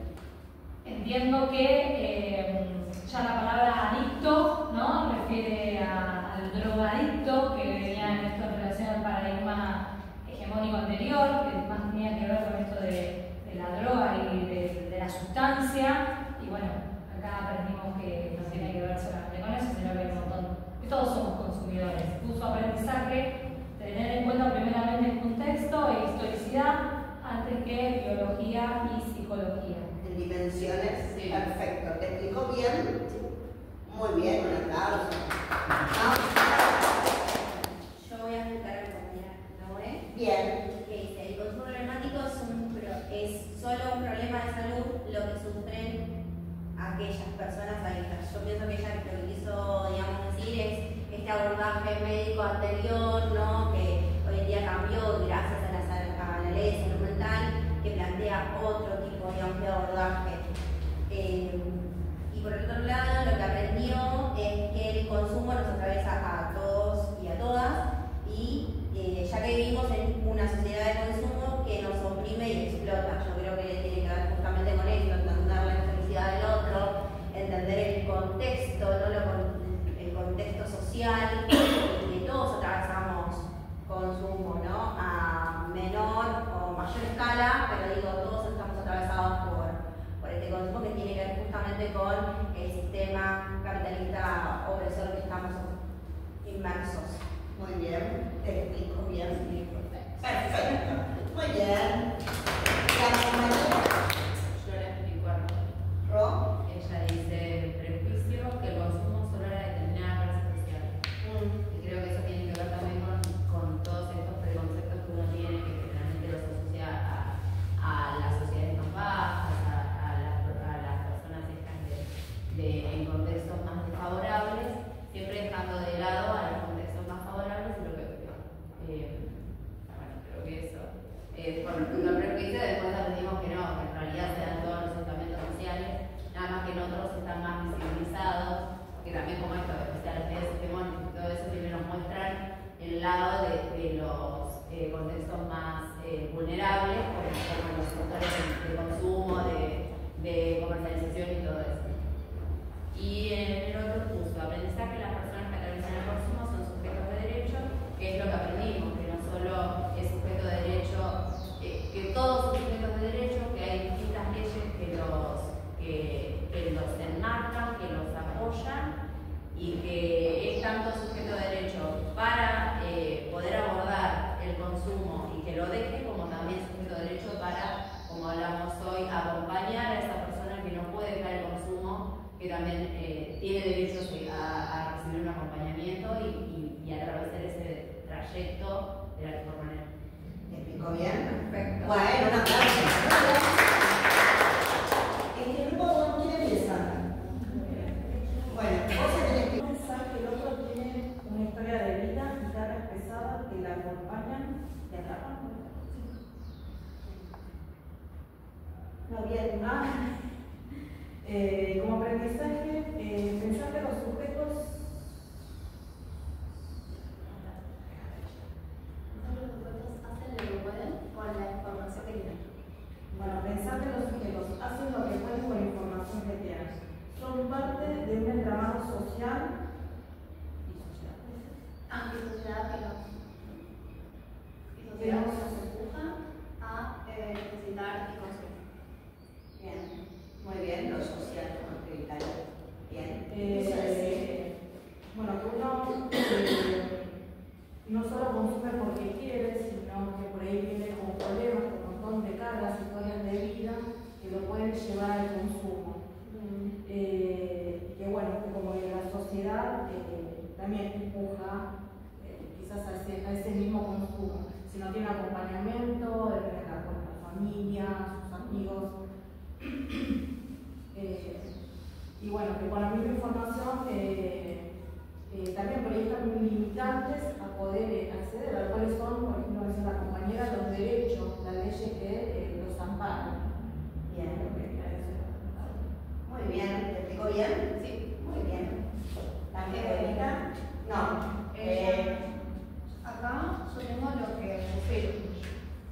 Entiendo que ya la palabra adicto, ¿no? Refiere al drogadicto, que venía en esto en relación al paradigma hegemónico anterior, que más tenía que ver con esto de la droga y de la sustancia. Y bueno, acá aprendimos que no tiene que ver solamente con eso, sino que hay un montón, que todos somos consumidores. Uso, aprendizaje, tener en cuenta primeramente el contexto e historicidad antes que biología y psicología. En dimensiones, sí. Perfecto. ¿Te explicó bien? Sí. Muy bien, un aplauso. Yo voy a explicar a mi compañera Noé. Bien. Que dice, el consumo problemático es solo un problema de salud lo que sufren aquellas personas adictas. Yo pienso que ella lo que quiso, digamos, decir es este abordaje médico anterior, ¿no? Que hoy en día cambió gracias a la ley de salud mental, que plantea otro tipo, digamos, de abordaje. Y por el otro lado, lo que aprendió es que el consumo nos atraviesa a todos y a todas, y ya que vivimos en una sociedad de consumo que nos oprime y explota, yo creo que tiene que ver justamente con esto, entender la felicidad del otro, entender el contexto, ¿no? El contexto social, que todos atravesamos consumo, ¿no? A menor o mayor escala, pero digo, todos estamos atravesados por este consumo que tiene que ver justamente con el sistema capitalista opresor que estamos inmersos. Muy bien, te explico bien. Perfecto. Muy bien. La compañera. Yo le explico a Ro. Ella dice prejuicio que el consumo solo era determinada clase social. Y creo que eso tiene que ver también con todos estos preconceptos que uno tiene, que generalmente los asocia a las sociedades más bajas, a las personas en contextos más desfavorables, siempre dejando de lado a los contextos más favorables y lo que bueno, creo que eso por respecto al prejuicio. Después aprendimos que no, que en realidad se dan todos los estamentos sociales, nada más que en otros están más visibilizados, que también como esto de especialidades hegemónicas y todo eso siempre nos muestran el lado de los contextos más vulnerables, como los sectores de consumo, de comercialización y todo eso. Y en el otro curso, aprendizaje, las personas que atraviesan el consumo son sujetos de derecho, que es lo que aprendimos, que no solo es sujeto de derecho, que todos son sujetos de derecho, que hay distintas leyes que los enmarcan, que los apoyan, y que es tanto sujeto de derecho para poder abordar el consumo y que lo deje, como también sujeto de derecho para, como hablamos hoy, acompañar a esa persona que no puede dejar el consumo, que también tiene derecho a recibir un acompañamiento y a través de ese trayecto de la mejor manera. ¿Me explico bien? Perfecto. Bueno, un aplauso. ¿En qué grupo quién empieza? Bueno, vos tenés que pensar que el otro tiene una historia de vida y cargas pesadas que la acompañan y atrapan. No, bien. Como aprendizaje, pensar que los sujetos hacen lo que pueden con la información que tienen. Bueno, pensar que los sujetos hacen lo que pueden con la información que tienen. Son parte de un entramado social Y sociedad que nos empuja a necesitar y consumir. Bien. Muy bien, lo social, como prioritario. Bien. Bueno, que uno no solo consume porque quiere, sino que por ahí viene con problemas, con un montón de cargas, historias de vida que lo pueden llevar al consumo. Que bueno, que como que la sociedad también empuja quizás a ese mismo consumo. Si no tiene acompañamiento, debe estar con la familia, sus amigos. Y bueno, que con la misma información también por ahí están muy limitantes a poder acceder a cuáles son, por ejemplo, dice la compañera, los derechos, las leyes que los amparan. Bien. Muy bien, ¿te explico bien? Sí. Muy bien. ¿También bonita? No. Acá yo tengo lo que puse.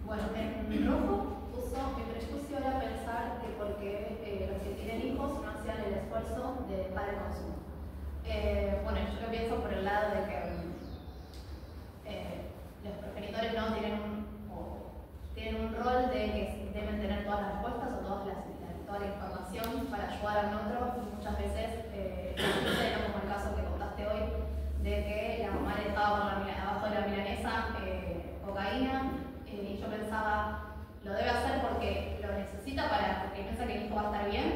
Bueno, en rojo puse mi prejuicio era pensar que porque los que tienen hijos no hacían el esfuerzo de para el consumo. Bueno, yo lo pienso por el lado de que los progenitores no tienen un rol de que deben tener todas las respuestas o toda la información para ayudar a un otro, y muchas veces era como el caso que contaste hoy, de que la mamá le dejaba abajo de la milanesa cocaína, y yo pensaba, lo debe hacer porque lo necesita porque piensa que el hijo va a estar bien,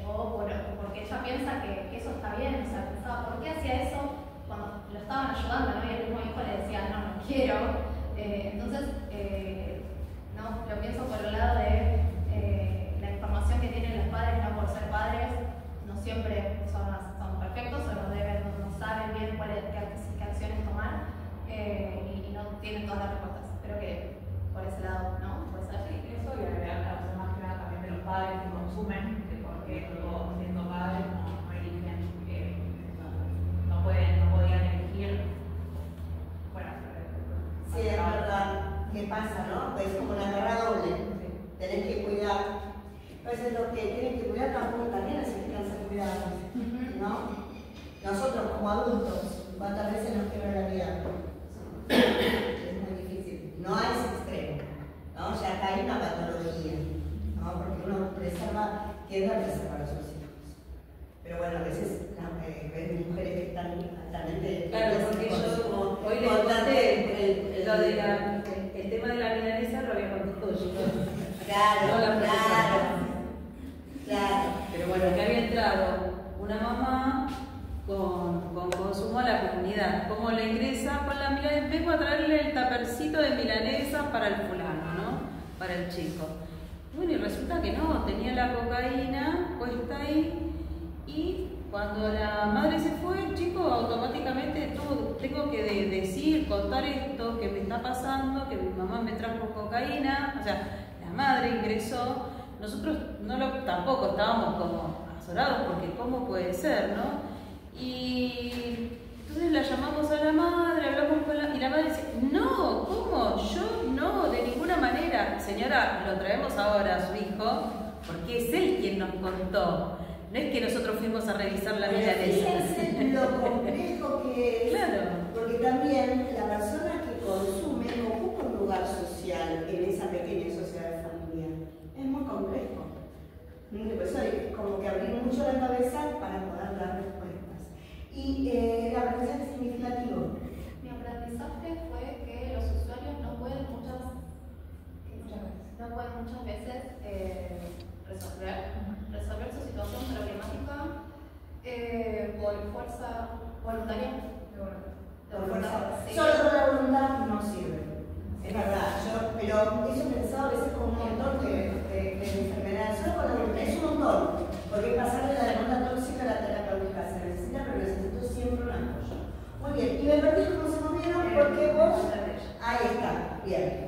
o porque ella piensa que eso está bien. O sea, pensaba, ¿por qué hacía eso cuando lo estaban ayudando, ¿no? Y el mismo hijo le decía, no quiero. Entonces, no, lo pienso por el lado de la información que tienen los padres, no por ser padres, no siempre son perfectos o no saben bien qué acciones tomar, y no tienen todas las respuestas. Creo que por ese lado, ¿no? Puede ser. Sí, eso y agregar más que nada también de los padres que consumen, que porque todos siendo padres no eligen, no podían elegir. Bueno, sí, es verdad. ¿Qué pasa, no? Es como una guerra doble. Tenés que cuidar. A veces los que tienen que cuidar también necesitan ser cuidados, ¿no? Nosotros como adultos, ¿cuántas veces nos quiebra la vida? Es muy difícil. No a ese extremo, ¿no? Ya acá hay una patología, ¿no? Porque uno tiende a preservar a sus hijos. Pero bueno, a veces hay mujeres que están altamente... Claro, porque yo hoy les conté el tema de la milanesa, lo había contado yo. Claro. Pero bueno, que había entrado una mamá con consumo a la comunidad. Como le ingresa con la milanesa, vengo a traerle el tapercito de milanesa para el fulano, ¿no? Para el chico. Bueno, y resulta que no, tenía la cocaína puesta ahí, y cuando la madre se fue, el chico automáticamente tengo que decir, contar esto que me está pasando, que mi mamá me trajo cocaína. O sea, la madre ingresó, nosotros tampoco estábamos como azorados, porque cómo puede ser, ¿no? Y entonces la llamamos a la madre, hablamos con y la madre dice, no, ¿cómo? Yo no, de ninguna manera. Señora, lo traemos ahora a su hijo, porque es él quien nos contó. No es que nosotros fuimos a revisar la milanesa. Fíjense lo complejo que es, claro. Porque también la persona que consume ocupa un lugar social en esa pequeña sociedad familiar. Es muy complejo. Por eso hay como que abrir mucho la cabeza para poder dar respuestas. Y el aprendizaje significativo. Mi aprendizaje fue que los usuarios no pueden muchas veces resolver su situación problemática por fuerza voluntaria. Solo con la voluntad no sirve. Es verdad, pero eso pensado a veces como un montón de enfermedades. Solo con la voluntad es un montón, porque pasar de la demanda tóxica a la terapéutica se necesita, pero necesito siempre un apoyo. Muy bien, y me perdí cómo se movieron porque vos. Ahí está, bien.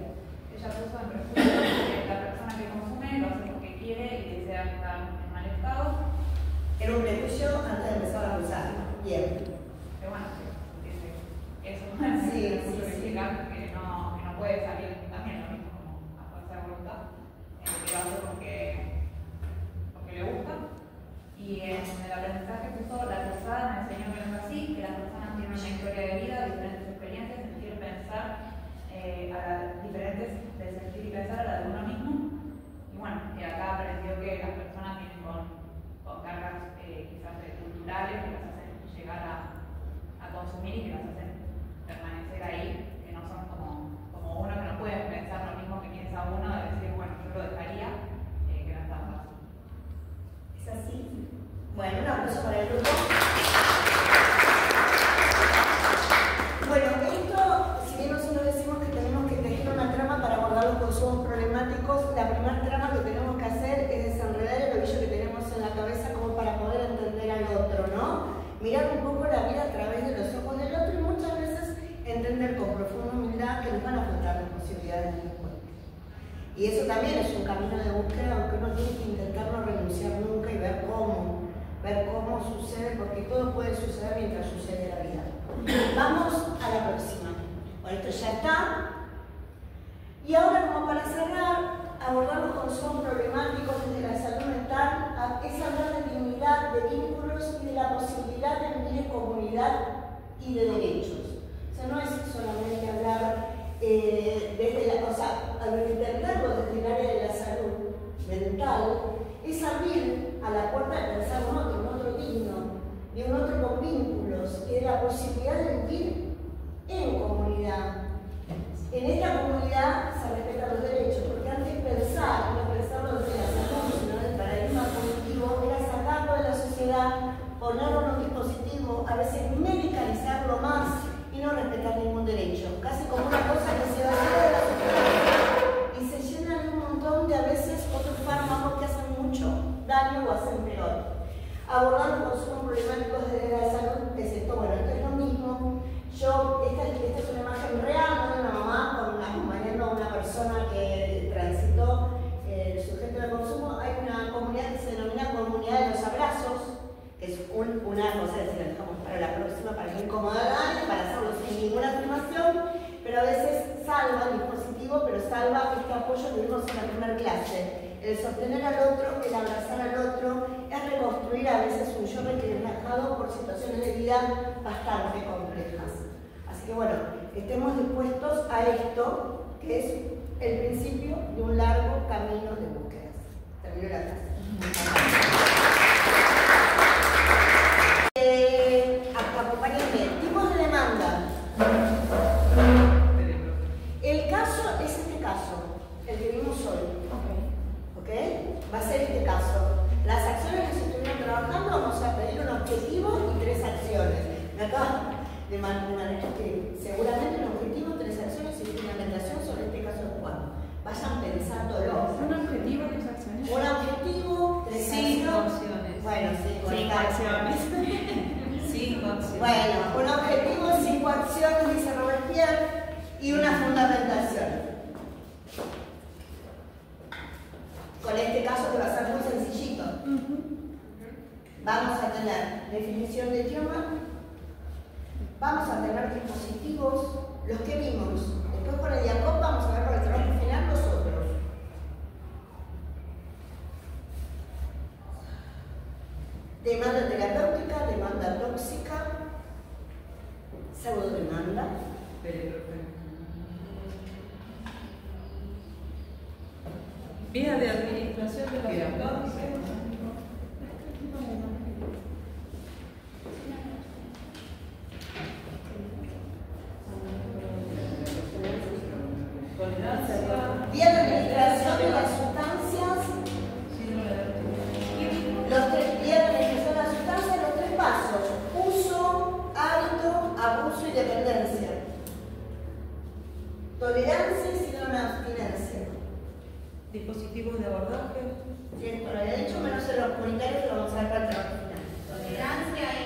Ella puso en prejuicio que la persona que consume lo hace porque quiere y desea estar en mal estado. Era un prejuicio antes de empezar a usar. Bien. Pero bueno, eso sí, significa que no puede salir también lo mismo como a fuerza de voluntad. Que lo hace porque le gusta. Y en el aprendizaje puso la cruzada, me enseñó que no es así, que las personas tienen una historia de vida, diferentes experiencias, sentir, pensar, diferentes de sentir y pensar a la de uno mismo. Y bueno, y acá aprendió que las personas vienen con cargas quizás culturales que las hacen llegar a consumir y que las hacen permanecer ahí, que no son como uno, que no pueden pensar lo mismo que piensa uno, de decir, bueno, yo lo dejaría, que no es tan fácil. ¿Es así? Bueno, un aplauso para el grupo. Bueno, esto, si bien nosotros decimos que tenemos que tejer una trama para abordar los consumos problemáticos, la primera trama que tenemos que hacer es desenredar el ovillo que tenemos en la cabeza como para poder entender al otro, ¿no? Mirar un poco la vida a través de los ojos del otro y muchas veces entender con profunda humildad que nos van a faltar las posibilidades del encuentro. Y eso también es un camino de búsqueda, aunque uno tiene que intentar no renunciar nunca y ver cómo sucede, porque todo puede suceder mientras sucede la vida. Vamos a la próxima. Bueno, esto ya está. Y ahora, como para cerrar, problemáticos desde la salud mental es hablar de dignidad, de vínculos y de la posibilidad de vivir en comunidad y de derechos. O sea, no es solamente hablar desde la cosa, al entenderlo desde el área de la salud mental, es abrir a la puerta de pensar un otro digno, de un otro con vínculos y de la posibilidad de vivir en comunidad. En esta comunidad se respetan los derechos, porque antes pensar, no pensarlo desde la salud, sino del paradigma cognitivo, era sacarlo de la sociedad, ponerlo en un dispositivo, a veces medicalizarlo más y no respetar ningún derecho. Casi como una cosa que se va de la sociedad y se llena de un montón de a veces otros fármacos que hacen mucho daño o hacen peor. Abordar el consumo problemático desde la salud es esto, bueno, esto es lo mismo. Esta es una imagen real de una mamá acompañando a una persona que transitó el sujeto de consumo. Hay una comunidad que se denomina Comunidad de los Abrazos, que es una cosa que la dejamos para la próxima, para no incomodar a nadie, para hacerlo sin ninguna afirmación, pero a veces salva el dispositivo, pero salva este apoyo que vimos en la primera clase. El sostener al otro, el abrazar al otro, es reconstruir a veces un yo relajado por situaciones de vida bastante complejas. Así que bueno, estemos dispuestos a esto, que es el principio de un largo camino de búsquedas. Termino la clase. Acompáñenme. Tipos de demanda. El caso es este caso, el que vimos hoy. ¿Ok? Va a ser este caso. Las acciones que se estuvieron trabajando, vamos a pedir un objetivo y 3 acciones. Me acaba de manera que seguramente un objetivo, 3 acciones y fundamentación sobre este caso de Juan. Vayan pensándolo. ¿Un objetivo, 3 acciones? Un objetivo, 3 acciones. Bueno, 5 acciones. 5 acciones. Bueno, un objetivo, 5 acciones, dice Robespierre, y una fundamentación. Con este caso que va a ser muy sencillito. Vamos a tener definición de idioma, vamos a tener dispositivos, los que vimos. Después con el Jacob vamos a ver para el trabajo final los otros. Demanda terapéutica, demanda tóxica, pseudodemanda. Vía de administración de los recursos. Vía de administración de las sustancias. Vía de administración de las sustancias, los 3 pasos: uso, hábito, abuso y dependencia. Tolerancia y síndrome de abstinencia. Dispositivos de abordaje. Sí, esto lo había dicho, menos en los comunitarios, lo vamos a ver para el trabajo final. Tolerancia y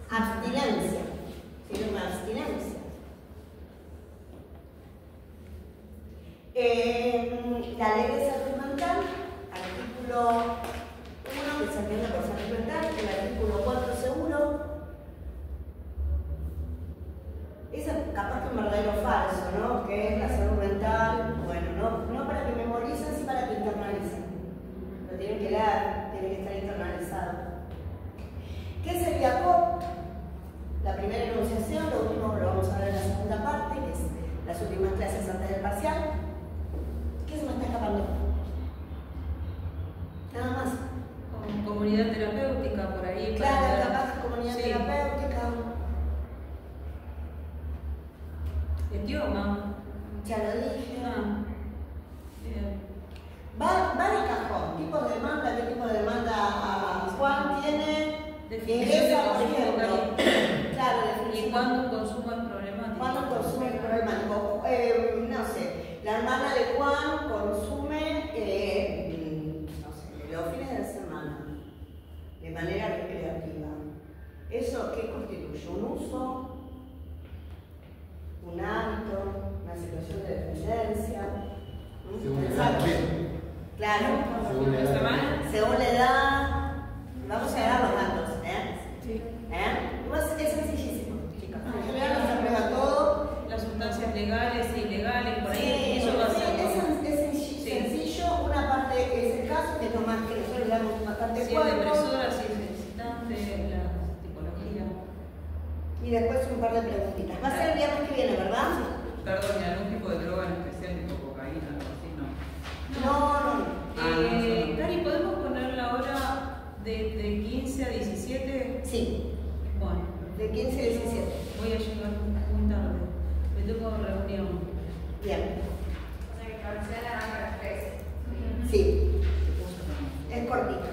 abstinencia. Síndrome de abstinencia. La ley de salud mental, artículo 1, que se entiende por salud mental, el artículo 4 seguro. Es capaz que un verdadero falso, ¿no? Que es la salud mental, bueno, no para que memoricen, sino para que internalicen. Lo tienen que leer, tiene que estar internalizado. ¿Qué es el Jacob? La primera enunciación, lo último lo vamos a ver en la segunda parte, que es las últimas clases antes del parcial. ¿Qué se me está escapando? Nada más. Con comunidad terapéutica, por ahí. Claro, capaz comunidad terapéutica. Idioma. Ya lo dije. Bien. Va de cajón. Tipos de demanda, ¿qué tipo de demanda a Juan tiene? Definición de Ingresa, por consumo. ejemplo. Claro, definición. ¿Y cuándo un consumo es problemático? ¿Cuándo un consumo es problemático? No sé, la hermana de Juan consume, no sé, los fines de semana, de manera recreativa. ¿Eso qué constituye? ¿Un uso? ¿Un hábito? ¿Una situación de dependencia? Claro, según la edad. Vamos a dar los datos, Sí. Es sencillísimo, chicas. En general nos aprueba todo. Las sustancias legales e ilegales, por ahí. Sí, eso va a ser. Es sencillo. y después un par de preguntitas. Va a ser el viernes que viene, ¿verdad? Perdón, ¿y algún tipo de droga en especial, tipo cocaína, algo así? No. No. Cari, ¿podemos poner la hora de 15 a 17? Sí. Bueno. De 15 a 17. Voy a llegar muy tarde. Me tengo reunión. Bien. O sea que cancela a las 13. Sí. Es cortito.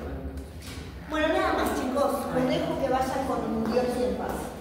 Bueno, nada más, chicos. Los dejo que vayan con Dios y en paz.